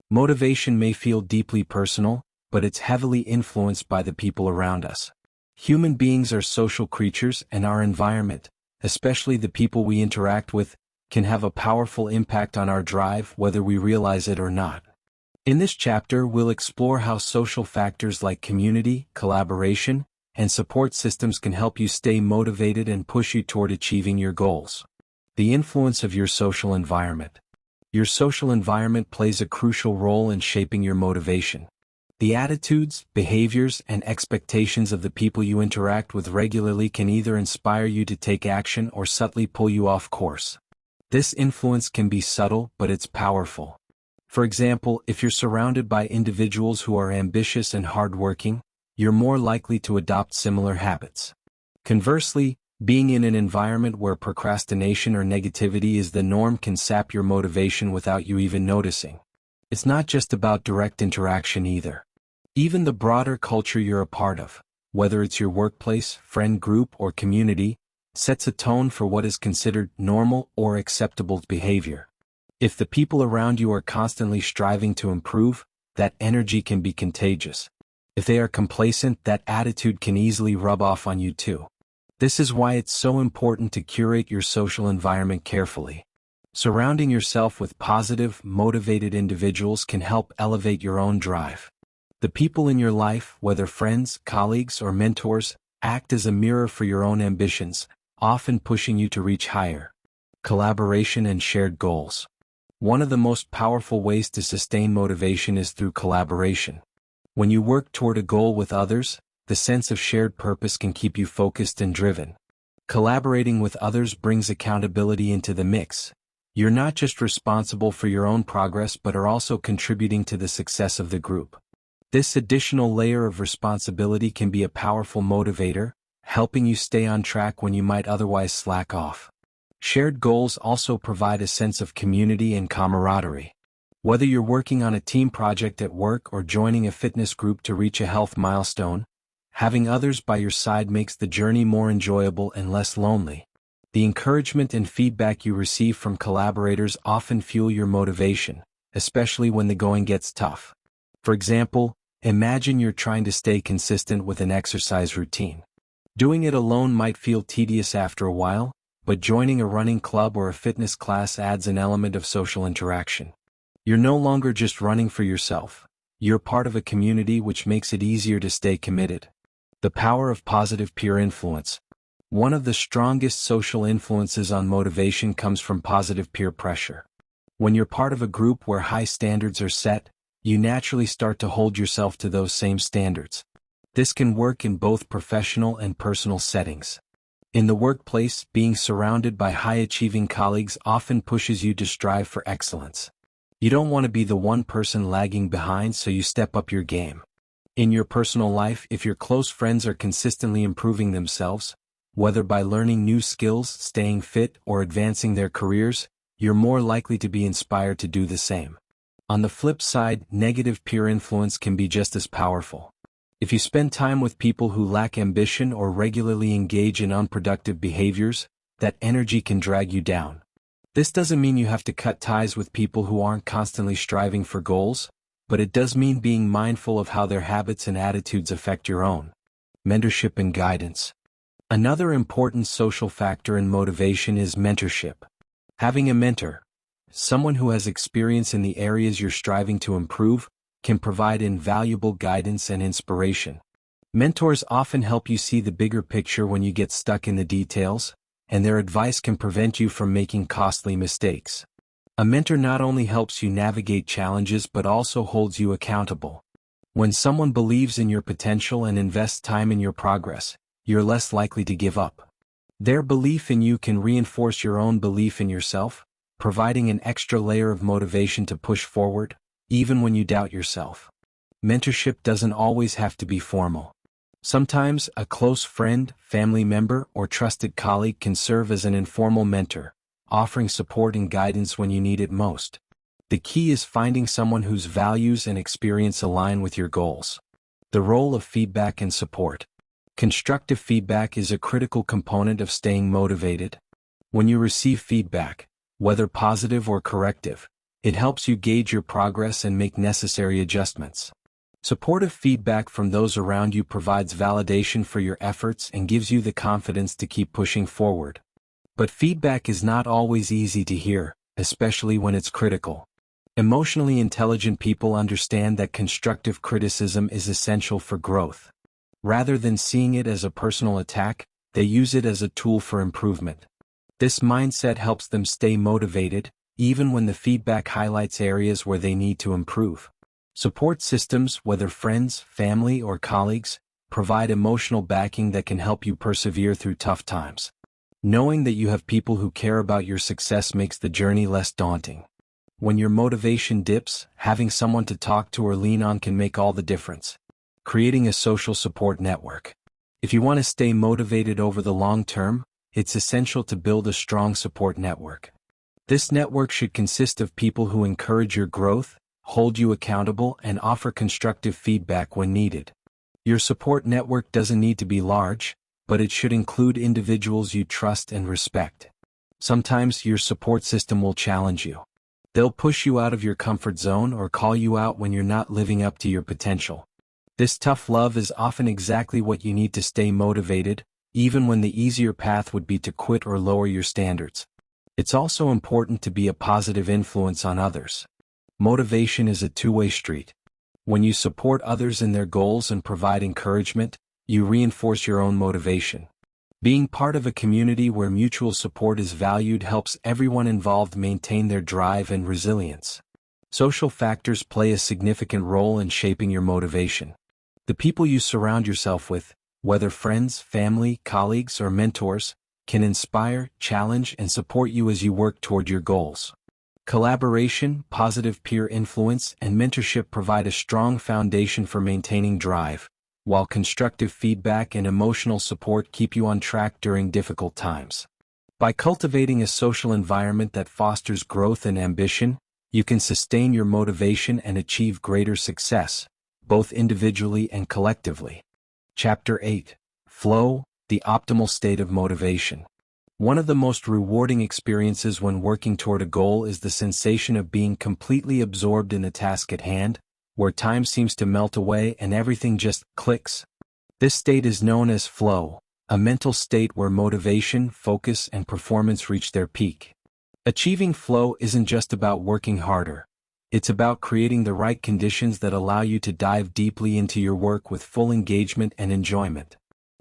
Motivation may feel deeply personal, but it's heavily influenced by the people around us. Human beings are social creatures, and our environment, especially the people we interact with, can have a powerful impact on our drive whether we realize it or not. In this chapter, we'll explore how social factors like community, collaboration, and support systems can help you stay motivated and push you toward achieving your goals. The influence of your social environment. Your social environment plays a crucial role in shaping your motivation. The attitudes, behaviors, and expectations of the people you interact with regularly can either inspire you to take action or subtly pull you off course. This influence can be subtle, but it's powerful. For example, if you're surrounded by individuals who are ambitious and hardworking, you're more likely to adopt similar habits. Conversely, being in an environment where procrastination or negativity is the norm can sap your motivation without you even noticing. It's not just about direct interaction either. Even the broader culture you're a part of, whether it's your workplace, friend group, or community, sets a tone for what is considered normal or acceptable behavior. If the people around you are constantly striving to improve, that energy can be contagious. If they are complacent, that attitude can easily rub off on you too. This is why it's so important to curate your social environment carefully. Surrounding yourself with positive, motivated individuals can help elevate your own drive. The people in your life, whether friends, colleagues, or mentors, act as a mirror for your own ambitions, often pushing you to reach higher. Collaboration and shared goals. One of the most powerful ways to sustain motivation is through collaboration. When you work toward a goal with others, the sense of shared purpose can keep you focused and driven. Collaborating with others brings accountability into the mix. You're not just responsible for your own progress but are also contributing to the success of the group. This additional layer of responsibility can be a powerful motivator, helping you stay on track when you might otherwise slack off. Shared goals also provide a sense of community and camaraderie. Whether you're working on a team project at work or joining a fitness group to reach a health milestone, having others by your side makes the journey more enjoyable and less lonely. The encouragement and feedback you receive from collaborators often fuel your motivation, especially when the going gets tough. For example, imagine you're trying to stay consistent with an exercise routine. Doing it alone might feel tedious after a while, but joining a running club or a fitness class adds an element of social interaction. You're no longer just running for yourself. You're part of a community, which makes it easier to stay committed. The power of positive peer influence. One of the strongest social influences on motivation comes from positive peer pressure. When you're part of a group where high standards are set, you naturally start to hold yourself to those same standards. This can work in both professional and personal settings. In the workplace, being surrounded by high-achieving colleagues often pushes you to strive for excellence. You don't want to be the one person lagging behind, so you step up your game. In your personal life, if your close friends are consistently improving themselves, whether by learning new skills, staying fit, or advancing their careers, you're more likely to be inspired to do the same. On the flip side, negative peer influence can be just as powerful. If you spend time with people who lack ambition or regularly engage in unproductive behaviors, that energy can drag you down. This doesn't mean you have to cut ties with people who aren't constantly striving for goals, but it does mean being mindful of how their habits and attitudes affect your own. Mentorship and guidance. Another important social factor in motivation is mentorship. Having a mentor, someone who has experience in the areas you're striving to improve, can provide invaluable guidance and inspiration. Mentors often help you see the bigger picture when you get stuck in the details, and their advice can prevent you from making costly mistakes. A mentor not only helps you navigate challenges but also holds you accountable. When someone believes in your potential and invests time in your progress, you're less likely to give up. Their belief in you can reinforce your own belief in yourself, providing an extra layer of motivation to push forward, even when you doubt yourself. Mentorship doesn't always have to be formal. Sometimes a close friend, family member, or trusted colleague can serve as an informal mentor, offering support and guidance when you need it most. The key is finding someone whose values and experience align with your goals. The role of feedback and support. Constructive feedback is a critical component of staying motivated. When you receive feedback, whether positive or corrective, it helps you gauge your progress and make necessary adjustments. Supportive feedback from those around you provides validation for your efforts and gives you the confidence to keep pushing forward. But feedback is not always easy to hear, especially when it's critical. Emotionally intelligent people understand that constructive criticism is essential for growth. Rather than seeing it as a personal attack, they use it as a tool for improvement. This mindset helps them stay motivated, even when the feedback highlights areas where they need to improve. Support systems, whether friends, family, or colleagues, provide emotional backing that can help you persevere through tough times. Knowing that you have people who care about your success makes the journey less daunting. When your motivation dips, having someone to talk to or lean on can make all the difference. Creating a social support network. If you want to stay motivated over the long term, it's essential to build a strong support network. This network should consist of people who encourage your growth, hold you accountable, and offer constructive feedback when needed. Your support network doesn't need to be large, but it should include individuals you trust and respect. Sometimes your support system will challenge you. They'll push you out of your comfort zone or call you out when you're not living up to your potential. This tough love is often exactly what you need to stay motivated, even when the easier path would be to quit or lower your standards. It's also important to be a positive influence on others. Motivation is a two-way street. When you support others in their goals and provide encouragement, you reinforce your own motivation. Being part of a community where mutual support is valued helps everyone involved maintain their drive and resilience. Social factors play a significant role in shaping your motivation. The people you surround yourself with, whether friends, family, colleagues, or mentors, can inspire, challenge, and support you as you work toward your goals. Collaboration, positive peer influence, and mentorship provide a strong foundation for maintaining drive, while constructive feedback and emotional support keep you on track during difficult times. By cultivating a social environment that fosters growth and ambition, you can sustain your motivation and achieve greater success, both individually and collectively. Chapter 8. Flow, the optimal state of motivation. One of the most rewarding experiences when working toward a goal is the sensation of being completely absorbed in the task at hand, where time seems to melt away and everything just clicks. This state is known as flow, a mental state where motivation, focus, and performance reach their peak. Achieving flow isn't just about working harder. It's about creating the right conditions that allow you to dive deeply into your work with full engagement and enjoyment.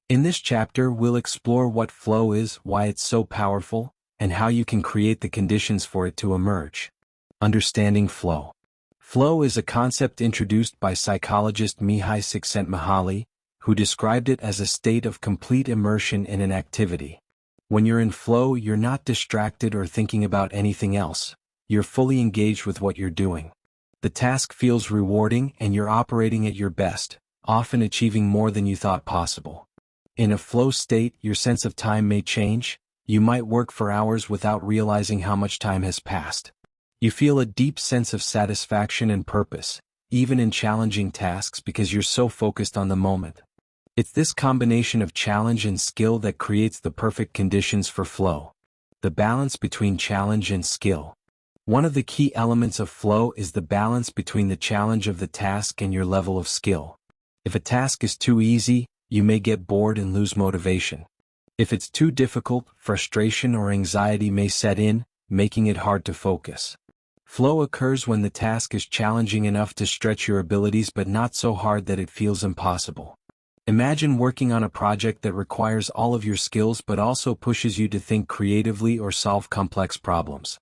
In this chapter, we'll explore what flow is, why it's so powerful, and how you can create the conditions for it to emerge. Understanding flow. Flow is a concept introduced by psychologist Mihai Csikszentmihalyi, who described it as a state of complete immersion in an activity. When you're in flow, you're not distracted or thinking about anything else. You're fully engaged with what you're doing. The task feels rewarding and you're operating at your best, often achieving more than you thought possible. In a flow state, your sense of time may change. You might work for hours without realizing how much time has passed. You feel a deep sense of satisfaction and purpose, even in challenging tasks, because you're so focused on the moment. It's this combination of challenge and skill that creates the perfect conditions for flow. The balance between challenge and skill. One of the key elements of flow is the balance between the challenge of the task and your level of skill. If a task is too easy, you may get bored and lose motivation. If it's too difficult, frustration or anxiety may set in, making it hard to focus. Flow occurs when the task is challenging enough to stretch your abilities but not so hard that it feels impossible. Imagine working on a project that requires all of your skills but also pushes you to think creatively or solve complex problems.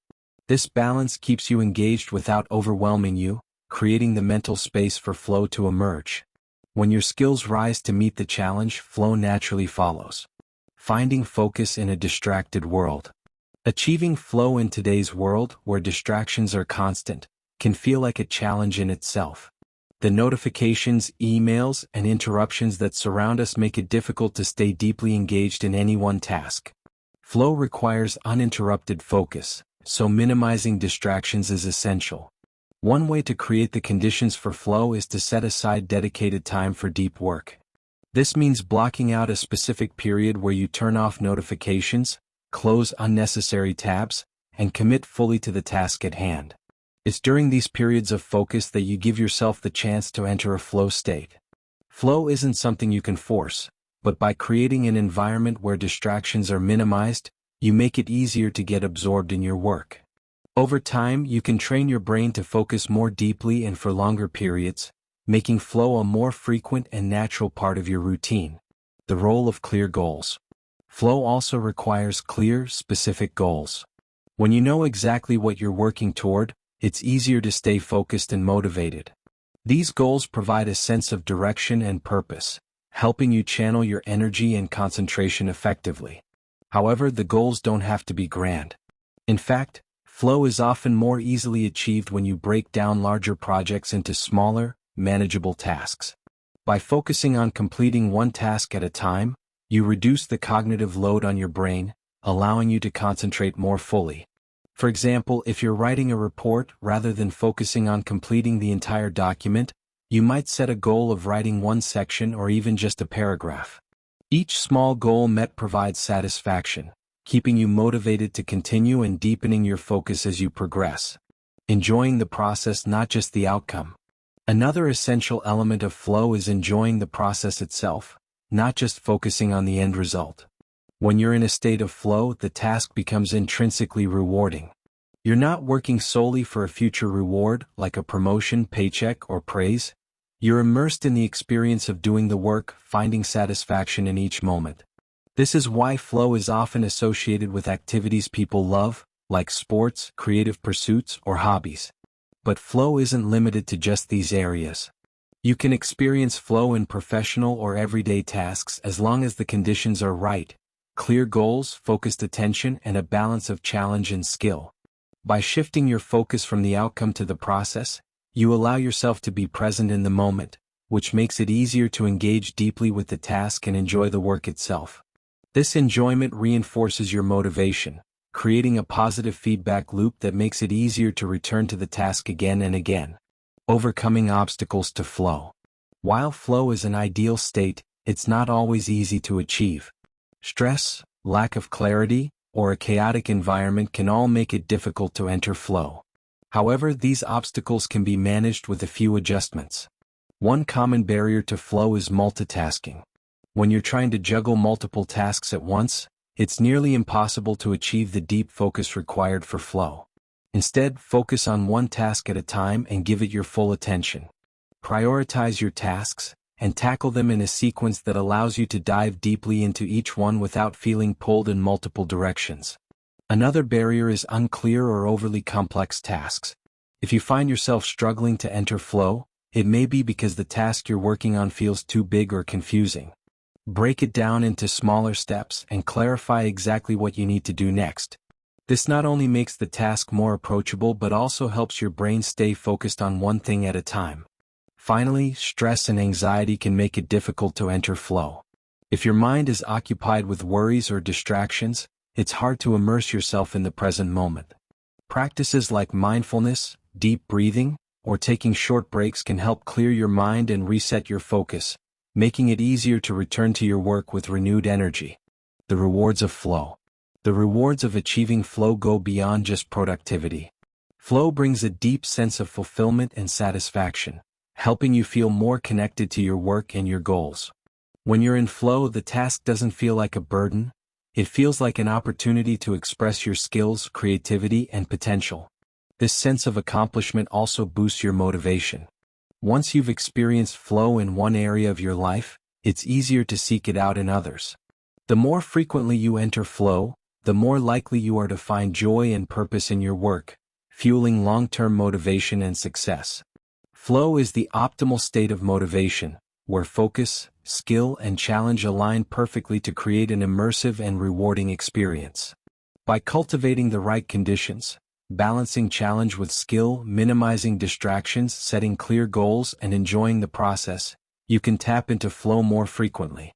This balance keeps you engaged without overwhelming you, creating the mental space for flow to emerge. When your skills rise to meet the challenge, flow naturally follows. Finding focus in a distracted world. Achieving flow in today's world, where distractions are constant, can feel like a challenge in itself. The notifications, emails, and interruptions that surround us make it difficult to stay deeply engaged in any one task. Flow requires uninterrupted focus, so minimizing distractions is essential. One way to create the conditions for flow is to set aside dedicated time for deep work. This means blocking out a specific period where you turn off notifications, close unnecessary tabs, and commit fully to the task at hand. It's during these periods of focus that you give yourself the chance to enter a flow state. Flow isn't something you can force, but by creating an environment where distractions are minimized, you make it easier to get absorbed in your work. Over time, you can train your brain to focus more deeply and for longer periods, making flow a more frequent and natural part of your routine. The role of clear goals. Flow also requires clear, specific goals. When you know exactly what you're working toward, it's easier to stay focused and motivated. These goals provide a sense of direction and purpose, helping you channel your energy and concentration effectively. However, the goals don't have to be grand. In fact, flow is often more easily achieved when you break down larger projects into smaller, manageable tasks. By focusing on completing one task at a time, you reduce the cognitive load on your brain, allowing you to concentrate more fully. For example, if you're writing a report, rather than focusing on completing the entire document, you might set a goal of writing one section or even just a paragraph. Each small goal met provides satisfaction, keeping you motivated to continue and deepening your focus as you progress. Enjoying the process, not just the outcome. Another essential element of flow is enjoying the process itself, not just focusing on the end result. When you're in a state of flow, the task becomes intrinsically rewarding. You're not working solely for a future reward, like a promotion, paycheck, or praise. You're immersed in the experience of doing the work, finding satisfaction in each moment. This is why flow is often associated with activities people love, like sports, creative pursuits, or hobbies. But flow isn't limited to just these areas. You can experience flow in professional or everyday tasks as long as the conditions are right. Clear goals, focused attention, and a balance of challenge and skill. By shifting your focus from the outcome to the process, you allow yourself to be present in the moment, which makes it easier to engage deeply with the task and enjoy the work itself. This enjoyment reinforces your motivation, creating a positive feedback loop that makes it easier to return to the task again and again. Overcoming obstacles to flow. While flow is an ideal state, it's not always easy to achieve. Stress, lack of clarity, or a chaotic environment can all make it difficult to enter flow. However, these obstacles can be managed with a few adjustments. One common barrier to flow is multitasking. When you're trying to juggle multiple tasks at once, it's nearly impossible to achieve the deep focus required for flow. Instead, focus on one task at a time and give it your full attention. Prioritize your tasks, and tackle them in a sequence that allows you to dive deeply into each one without feeling pulled in multiple directions. Another barrier is unclear or overly complex tasks. If you find yourself struggling to enter flow, it may be because the task you're working on feels too big or confusing. Break it down into smaller steps and clarify exactly what you need to do next. This not only makes the task more approachable but also helps your brain stay focused on one thing at a time. Finally, stress and anxiety can make it difficult to enter flow. If your mind is occupied with worries or distractions, it's hard to immerse yourself in the present moment. Practices like mindfulness, deep breathing, or taking short breaks can help clear your mind and reset your focus, making it easier to return to your work with renewed energy. The rewards of flow. The rewards of achieving flow go beyond just productivity. Flow brings a deep sense of fulfillment and satisfaction, helping you feel more connected to your work and your goals. When you're in flow, the task doesn't feel like a burden. It feels like an opportunity to express your skills, creativity, and potential. This sense of accomplishment also boosts your motivation. Once you've experienced flow in one area of your life, it's easier to seek it out in others. The more frequently you enter flow, the more likely you are to find joy and purpose in your work, fueling long-term motivation and success. Flow is the optimal state of motivation, where focus, skill, and challenge align perfectly to create an immersive and rewarding experience. By cultivating the right conditions, balancing challenge with skill, minimizing distractions, setting clear goals, and enjoying the process, you can tap into flow more frequently.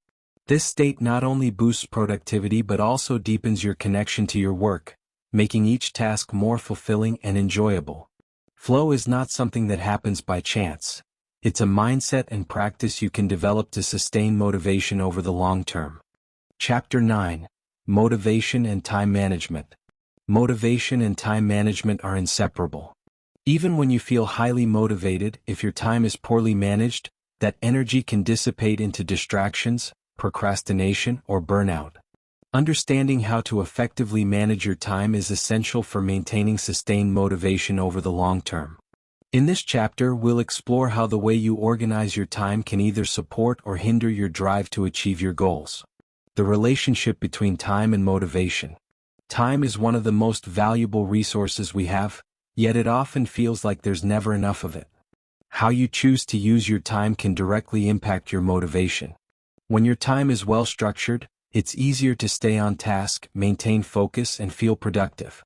This state not only boosts productivity but also deepens your connection to your work, making each task more fulfilling and enjoyable. Flow is not something that happens by chance. It's a mindset and practice you can develop to sustain motivation over the long term. Chapter 9: Motivation and Time Management. Motivation and time management are inseparable. Even when you feel highly motivated, if your time is poorly managed, that energy can dissipate into distractions, procrastination, or burnout. Understanding how to effectively manage your time is essential for maintaining sustained motivation over the long term. In this chapter, we'll explore how the way you organize your time can either support or hinder your drive to achieve your goals. The relationship between time and motivation. Time is one of the most valuable resources we have, yet it often feels like there's never enough of it. How you choose to use your time can directly impact your motivation. When your time is well structured, it's easier to stay on task, maintain focus, and feel productive.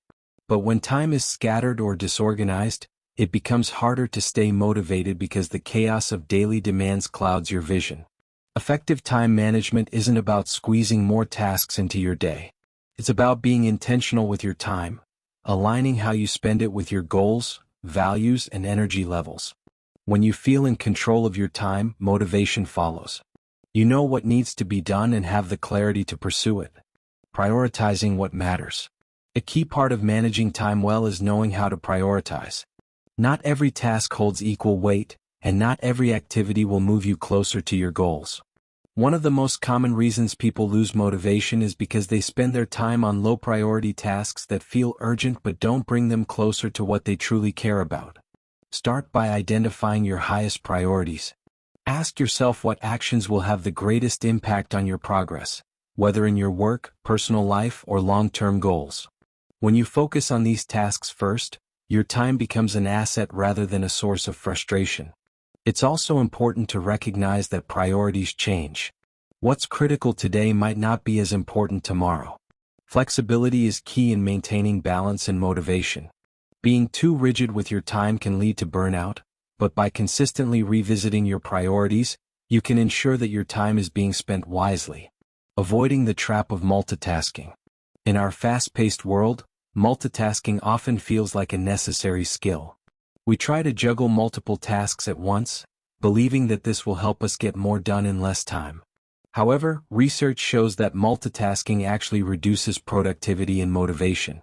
But when time is scattered or disorganized, it becomes harder to stay motivated because the chaos of daily demands clouds your vision. Effective time management isn't about squeezing more tasks into your day. It's about being intentional with your time, aligning how you spend it with your goals, values, and energy levels. When you feel in control of your time, motivation follows. You know what needs to be done and have the clarity to pursue it. Prioritizing what matters. A key part of managing time well is knowing how to prioritize. Not every task holds equal weight, and not every activity will move you closer to your goals. One of the most common reasons people lose motivation is because they spend their time on low-priority tasks that feel urgent but don't bring them closer to what they truly care about. Start by identifying your highest priorities. Ask yourself what actions will have the greatest impact on your progress, whether in your work, personal life, or long-term goals. When you focus on these tasks first, your time becomes an asset rather than a source of frustration. It's also important to recognize that priorities change. What's critical today might not be as important tomorrow. Flexibility is key in maintaining balance and motivation. Being too rigid with your time can lead to burnout, but by consistently revisiting your priorities, you can ensure that your time is being spent wisely. Avoiding the trap of multitasking. In our fast-paced world, multitasking often feels like a necessary skill. We try to juggle multiple tasks at once, believing that this will help us get more done in less time. However, research shows that multitasking actually reduces productivity and motivation.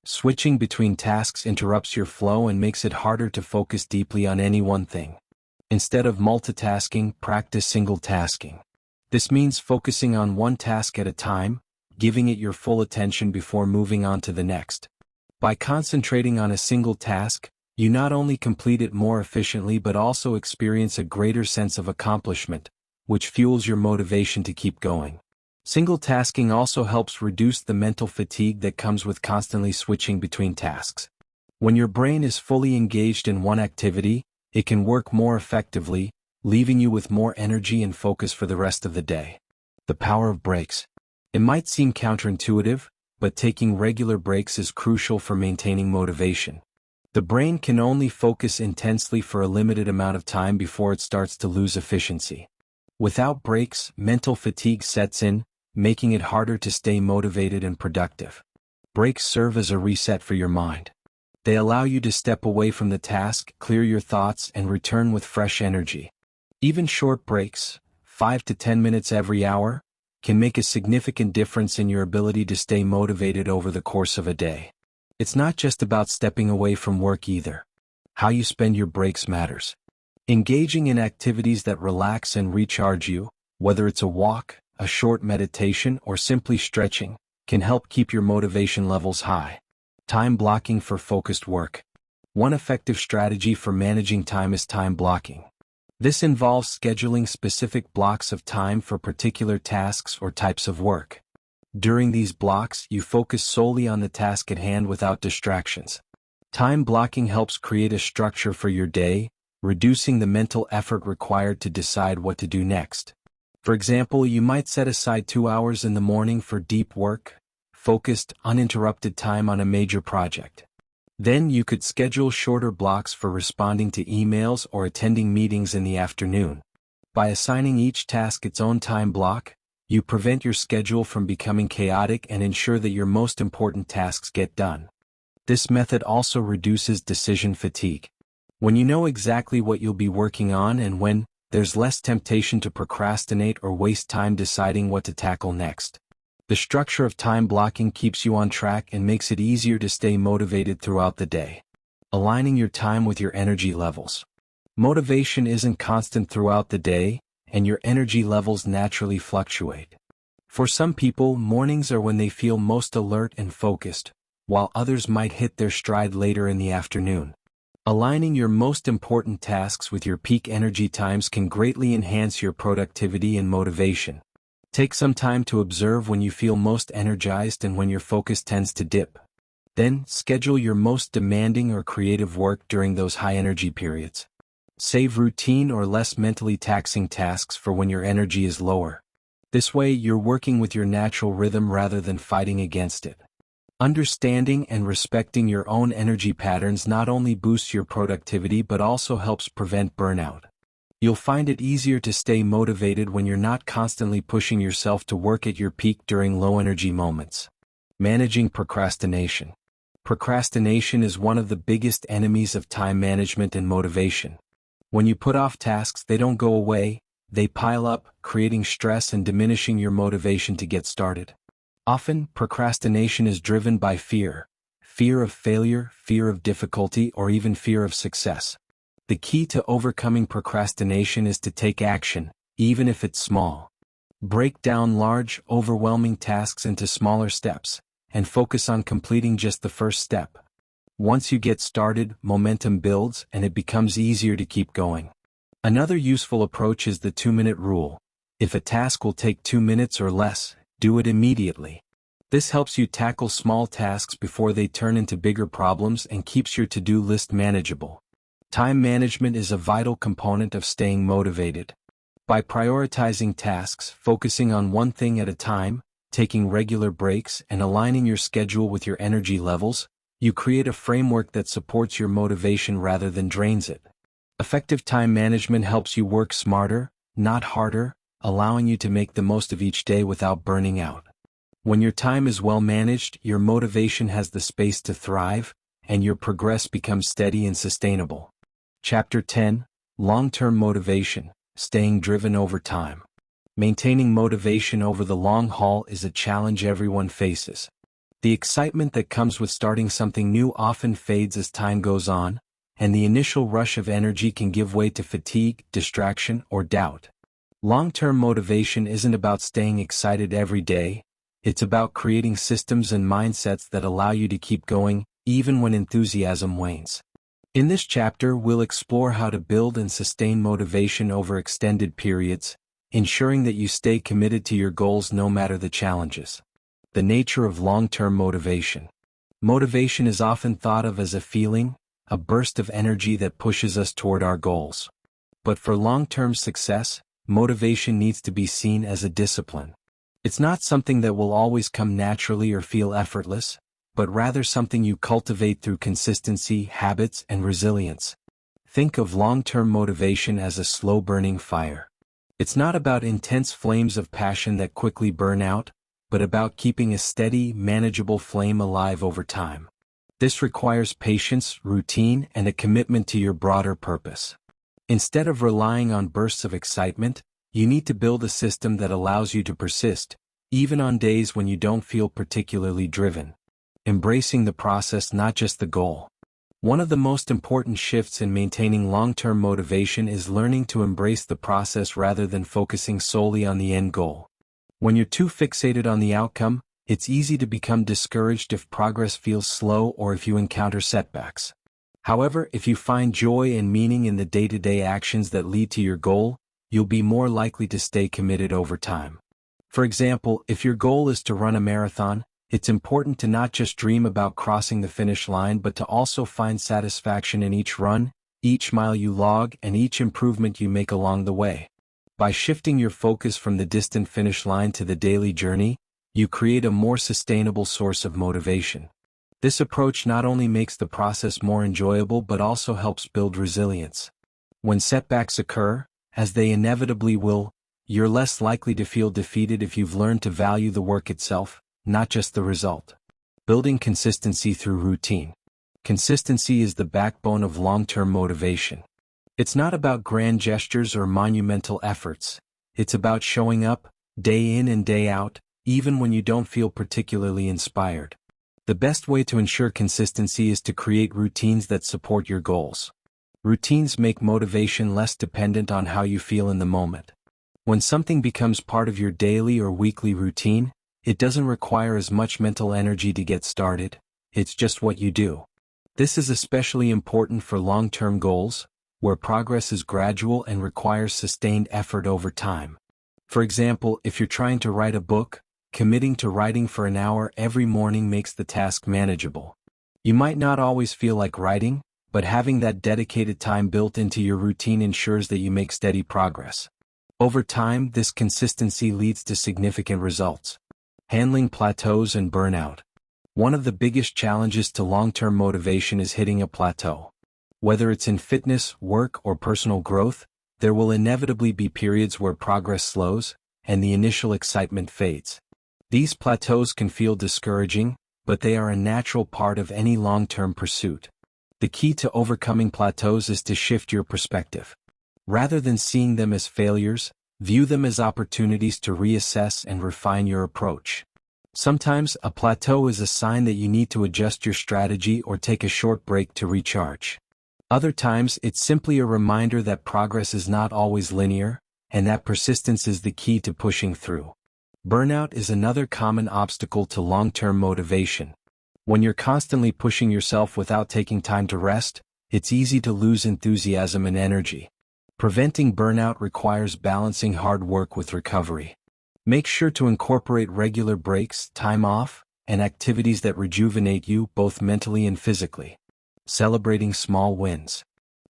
Switching between tasks interrupts your flow and makes it harder to focus deeply on any one thing. Instead of multitasking, practice single tasking. This means focusing on one task at a time, giving it your full attention before moving on to the next. By concentrating on a single task, you not only complete it more efficiently but also experience a greater sense of accomplishment, which fuels your motivation to keep going. Single tasking also helps reduce the mental fatigue that comes with constantly switching between tasks. When your brain is fully engaged in one activity, it can work more effectively, leaving you with more energy and focus for the rest of the day. The power of breaks. It might seem counterintuitive, but taking regular breaks is crucial for maintaining motivation. The brain can only focus intensely for a limited amount of time before it starts to lose efficiency. Without breaks, mental fatigue sets in, making it harder to stay motivated and productive. Breaks serve as a reset for your mind. They allow you to step away from the task, clear your thoughts, and return with fresh energy. Even short breaks, 5 to 10 minutes every hour, can make a significant difference in your ability to stay motivated over the course of a day. It's not just about stepping away from work either. How you spend your breaks matters. Engaging in activities that relax and recharge you, whether it's a walk, a short meditation, or simply stretching, can help keep your motivation levels high. Time blocking for focused work. One effective strategy for managing time is time blocking. This involves scheduling specific blocks of time for particular tasks or types of work. During these blocks, you focus solely on the task at hand without distractions. Time blocking helps create a structure for your day, reducing the mental effort required to decide what to do next. For example, you might set aside 2 hours in the morning for deep work, focused, uninterrupted time on a major project. Then you could schedule shorter blocks for responding to emails or attending meetings in the afternoon. By assigning each task its own time block, you prevent your schedule from becoming chaotic and ensure that your most important tasks get done. This method also reduces decision fatigue. When you know exactly what you'll be working on and when, there's less temptation to procrastinate or waste time deciding what to tackle next. The structure of time blocking keeps you on track and makes it easier to stay motivated throughout the day. Aligning your time with your energy levels. Motivation isn't constant throughout the day, and your energy levels naturally fluctuate. For some people, mornings are when they feel most alert and focused, while others might hit their stride later in the afternoon. Aligning your most important tasks with your peak energy times can greatly enhance your productivity and motivation. Take some time to observe when you feel most energized and when your focus tends to dip. Then, schedule your most demanding or creative work during those high-energy periods. Save routine or less mentally taxing tasks for when your energy is lower. This way, you're working with your natural rhythm rather than fighting against it. Understanding and respecting your own energy patterns not only boosts your productivity but also helps prevent burnout. You'll find it easier to stay motivated when you're not constantly pushing yourself to work at your peak during low-energy moments. Managing procrastination. Procrastination is one of the biggest enemies of time management and motivation. When you put off tasks, they don't go away, they pile up, creating stress and diminishing your motivation to get started. Often, procrastination is driven by fear of failure, fear of difficulty, or even fear of success. The key to overcoming procrastination is to take action, even if it's small. Break down large, overwhelming tasks into smaller steps, and focus on completing just the first step. Once you get started, momentum builds and it becomes easier to keep going. Another useful approach is the 2-minute rule. If a task will take 2 minutes or less, do it immediately. This helps you tackle small tasks before they turn into bigger problems and keeps your to-do list manageable. Time management is a vital component of staying motivated. By prioritizing tasks, focusing on one thing at a time, taking regular breaks, and aligning your schedule with your energy levels, you create a framework that supports your motivation rather than drains it. Effective time management helps you work smarter, not harder, allowing you to make the most of each day without burning out. When your time is well managed, your motivation has the space to thrive, and your progress becomes steady and sustainable. Chapter 10: Long-Term Motivation, Staying Driven Over Time. Maintaining motivation over the long haul is a challenge everyone faces. The excitement that comes with starting something new often fades as time goes on, and the initial rush of energy can give way to fatigue, distraction, or doubt. Long-term motivation isn't about staying excited every day, it's about creating systems and mindsets that allow you to keep going, even when enthusiasm wanes. In this chapter, we'll explore how to build and sustain motivation over extended periods, ensuring that you stay committed to your goals no matter the challenges. The nature of long-term motivation. Motivation is often thought of as a feeling, a burst of energy that pushes us toward our goals. But for long-term success, motivation needs to be seen as a discipline. It's not something that will always come naturally or feel effortless, but rather something you cultivate through consistency, habits, and resilience. Think of long-term motivation as a slow-burning fire. It's not about intense flames of passion that quickly burn out, but about keeping a steady, manageable flame alive over time. This requires patience, routine, and a commitment to your broader purpose. Instead of relying on bursts of excitement, you need to build a system that allows you to persist, even on days when you don't feel particularly driven. Embracing the process, not just the goal. One of the most important shifts in maintaining long-term motivation is learning to embrace the process rather than focusing solely on the end goal. When you're too fixated on the outcome, it's easy to become discouraged if progress feels slow or if you encounter setbacks. However, if you find joy and meaning in the day-to-day actions that lead to your goal, you'll be more likely to stay committed over time. For example, if your goal is to run a marathon, it's important to not just dream about crossing the finish line but to also find satisfaction in each run, each mile you log, and each improvement you make along the way. By shifting your focus from the distant finish line to the daily journey, you create a more sustainable source of motivation. This approach not only makes the process more enjoyable but also helps build resilience. When setbacks occur, as they inevitably will, you're less likely to feel defeated if you've learned to value the work itself, not just the result. Building consistency through routine. Consistency is the backbone of long-term motivation. It's not about grand gestures or monumental efforts. It's about showing up, day in and day out, even when you don't feel particularly inspired. The best way to ensure consistency is to create routines that support your goals. Routines make motivation less dependent on how you feel in the moment. When something becomes part of your daily or weekly routine, it doesn't require as much mental energy to get started, it's just what you do. This is especially important for long-term goals, where progress is gradual and requires sustained effort over time. For example, if you're trying to write a book, committing to writing for an hour every morning makes the task manageable. You might not always feel like writing, but having that dedicated time built into your routine ensures that you make steady progress. Over time, this consistency leads to significant results. Handling plateaus and burnout. One of the biggest challenges to long-term motivation is hitting a plateau. Whether it's in fitness, work, or personal growth, there will inevitably be periods where progress slows, and the initial excitement fades. These plateaus can feel discouraging, but they are a natural part of any long-term pursuit. The key to overcoming plateaus is to shift your perspective. Rather than seeing them as failures, view them as opportunities to reassess and refine your approach. Sometimes, a plateau is a sign that you need to adjust your strategy or take a short break to recharge. Other times, it's simply a reminder that progress is not always linear, and that persistence is the key to pushing through. Burnout is another common obstacle to long-term motivation. When you're constantly pushing yourself without taking time to rest, it's easy to lose enthusiasm and energy. Preventing burnout requires balancing hard work with recovery. Make sure to incorporate regular breaks, time off, and activities that rejuvenate you both mentally and physically. Celebrating small wins.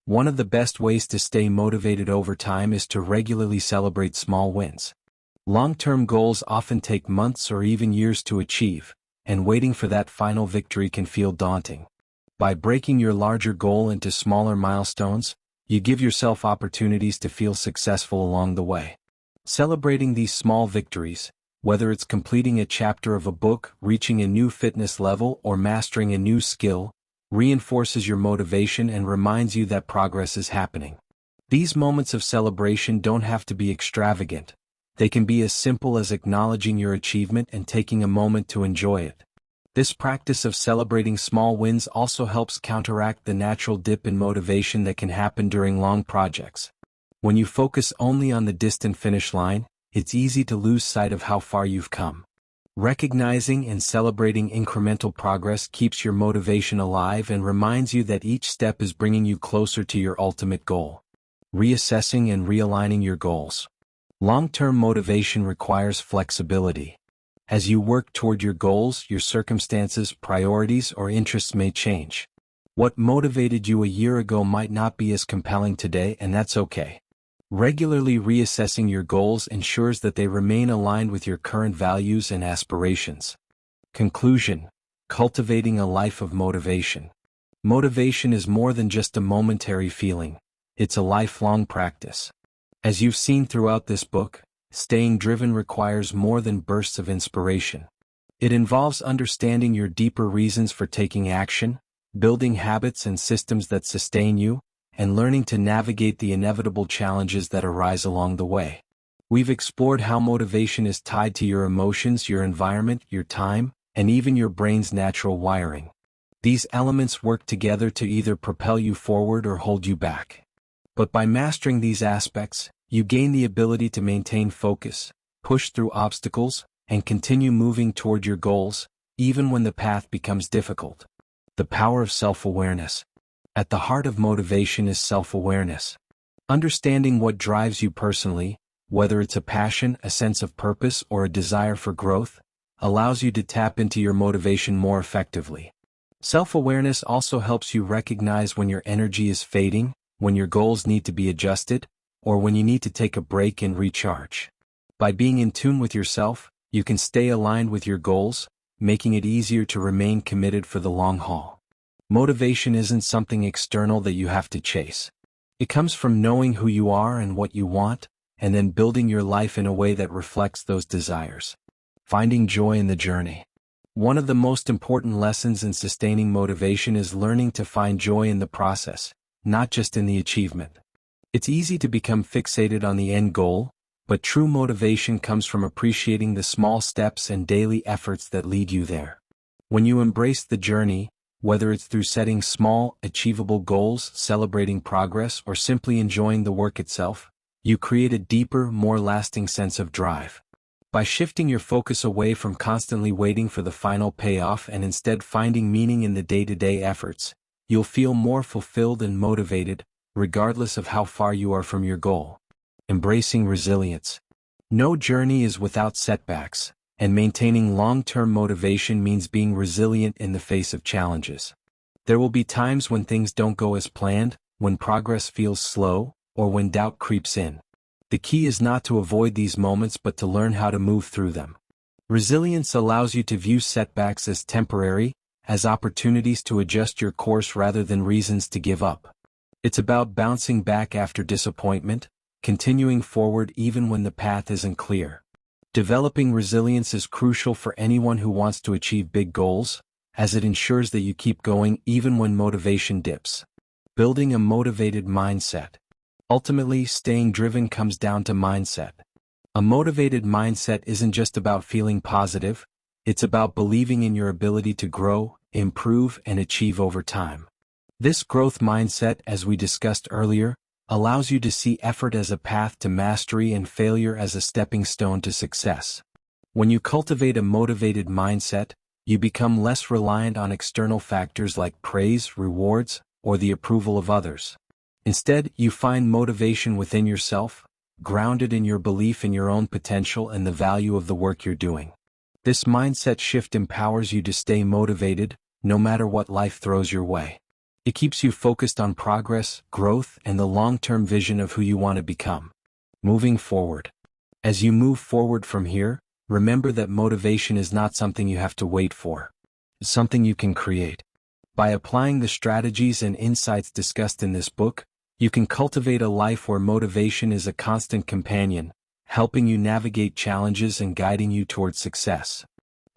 One of the best ways to stay motivated over time is to regularly celebrate small wins. Long-term goals often take months or even years to achieve, and waiting for that final victory can feel daunting. By breaking your larger goal into smaller milestones, you give yourself opportunities to feel successful along the way. Celebrating these small victories, whether it's completing a chapter of a book, reaching a new fitness level, or mastering a new skill, reinforces your motivation and reminds you that progress is happening. These moments of celebration don't have to be extravagant. They can be as simple as acknowledging your achievement and taking a moment to enjoy it. This practice of celebrating small wins also helps counteract the natural dip in motivation that can happen during long projects. When you focus only on the distant finish line, it's easy to lose sight of how far you've come. Recognizing and celebrating incremental progress keeps your motivation alive and reminds you that each step is bringing you closer to your ultimate goal. Reassessing and realigning your goals. Long-term motivation requires flexibility. As you work toward your goals, your circumstances, priorities, or interests may change. What motivated you a year ago might not be as compelling today, and that's okay. Regularly reassessing your goals ensures that they remain aligned with your current values and aspirations. Conclusion: cultivating a life of motivation. Motivation is more than just a momentary feeling. It's a lifelong practice. As you've seen throughout this book, staying driven requires more than bursts of inspiration. It involves understanding your deeper reasons for taking action, building habits and systems that sustain you, and learning to navigate the inevitable challenges that arise along the way. We've explored how motivation is tied to your emotions, your environment, your time, and even your brain's natural wiring. These elements work together to either propel you forward or hold you back. But by mastering these aspects, you gain the ability to maintain focus, push through obstacles, and continue moving toward your goals, even when the path becomes difficult. The power of self-awareness. At the heart of motivation is self-awareness. Understanding what drives you personally, whether it's a passion, a sense of purpose, or a desire for growth, allows you to tap into your motivation more effectively. Self-awareness also helps you recognize when your energy is fading, when your goals need to be adjusted, or when you need to take a break and recharge. By being in tune with yourself, you can stay aligned with your goals, making it easier to remain committed for the long haul. Motivation isn't something external that you have to chase. It comes from knowing who you are and what you want, and then building your life in a way that reflects those desires. Finding joy in the journey. One of the most important lessons in sustaining motivation is learning to find joy in the process, not just in the achievement. It's easy to become fixated on the end goal, but true motivation comes from appreciating the small steps and daily efforts that lead you there. When you embrace the journey, whether it's through setting small, achievable goals, celebrating progress, or simply enjoying the work itself, you create a deeper, more lasting sense of drive. By shifting your focus away from constantly waiting for the final payoff and instead finding meaning in the day-to-day efforts, you'll feel more fulfilled and motivated, regardless of how far you are from your goal. Embracing resilience. No journey is without setbacks, and maintaining long-term motivation means being resilient in the face of challenges. There will be times when things don't go as planned, when progress feels slow, or when doubt creeps in. The key is not to avoid these moments but to learn how to move through them. Resilience allows you to view setbacks as temporary, as opportunities to adjust your course rather than reasons to give up. It's about bouncing back after disappointment, continuing forward even when the path isn't clear. Developing resilience is crucial for anyone who wants to achieve big goals, as it ensures that you keep going even when motivation dips. Building a motivated mindset. Ultimately, staying driven comes down to mindset. A motivated mindset isn't just about feeling positive, it's about believing in your ability to grow, improve, and achieve over time. This growth mindset, as we discussed earlier, allows you to see effort as a path to mastery and failure as a stepping stone to success. When you cultivate a motivated mindset, you become less reliant on external factors like praise, rewards, or the approval of others. Instead, you find motivation within yourself, grounded in your belief in your own potential and the value of the work you're doing. This mindset shift empowers you to stay motivated, no matter what life throws your way. It keeps you focused on progress, growth, and the long-term vision of who you want to become. Moving forward. As you move forward from here, remember that motivation is not something you have to wait for. It's something you can create. By applying the strategies and insights discussed in this book, you can cultivate a life where motivation is a constant companion, helping you navigate challenges and guiding you towards success.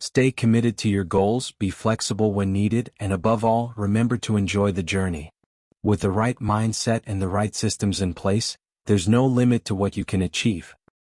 Stay committed to your goals, be flexible when needed, and above all, remember to enjoy the journey. With the right mindset and the right systems in place, there's no limit to what you can achieve.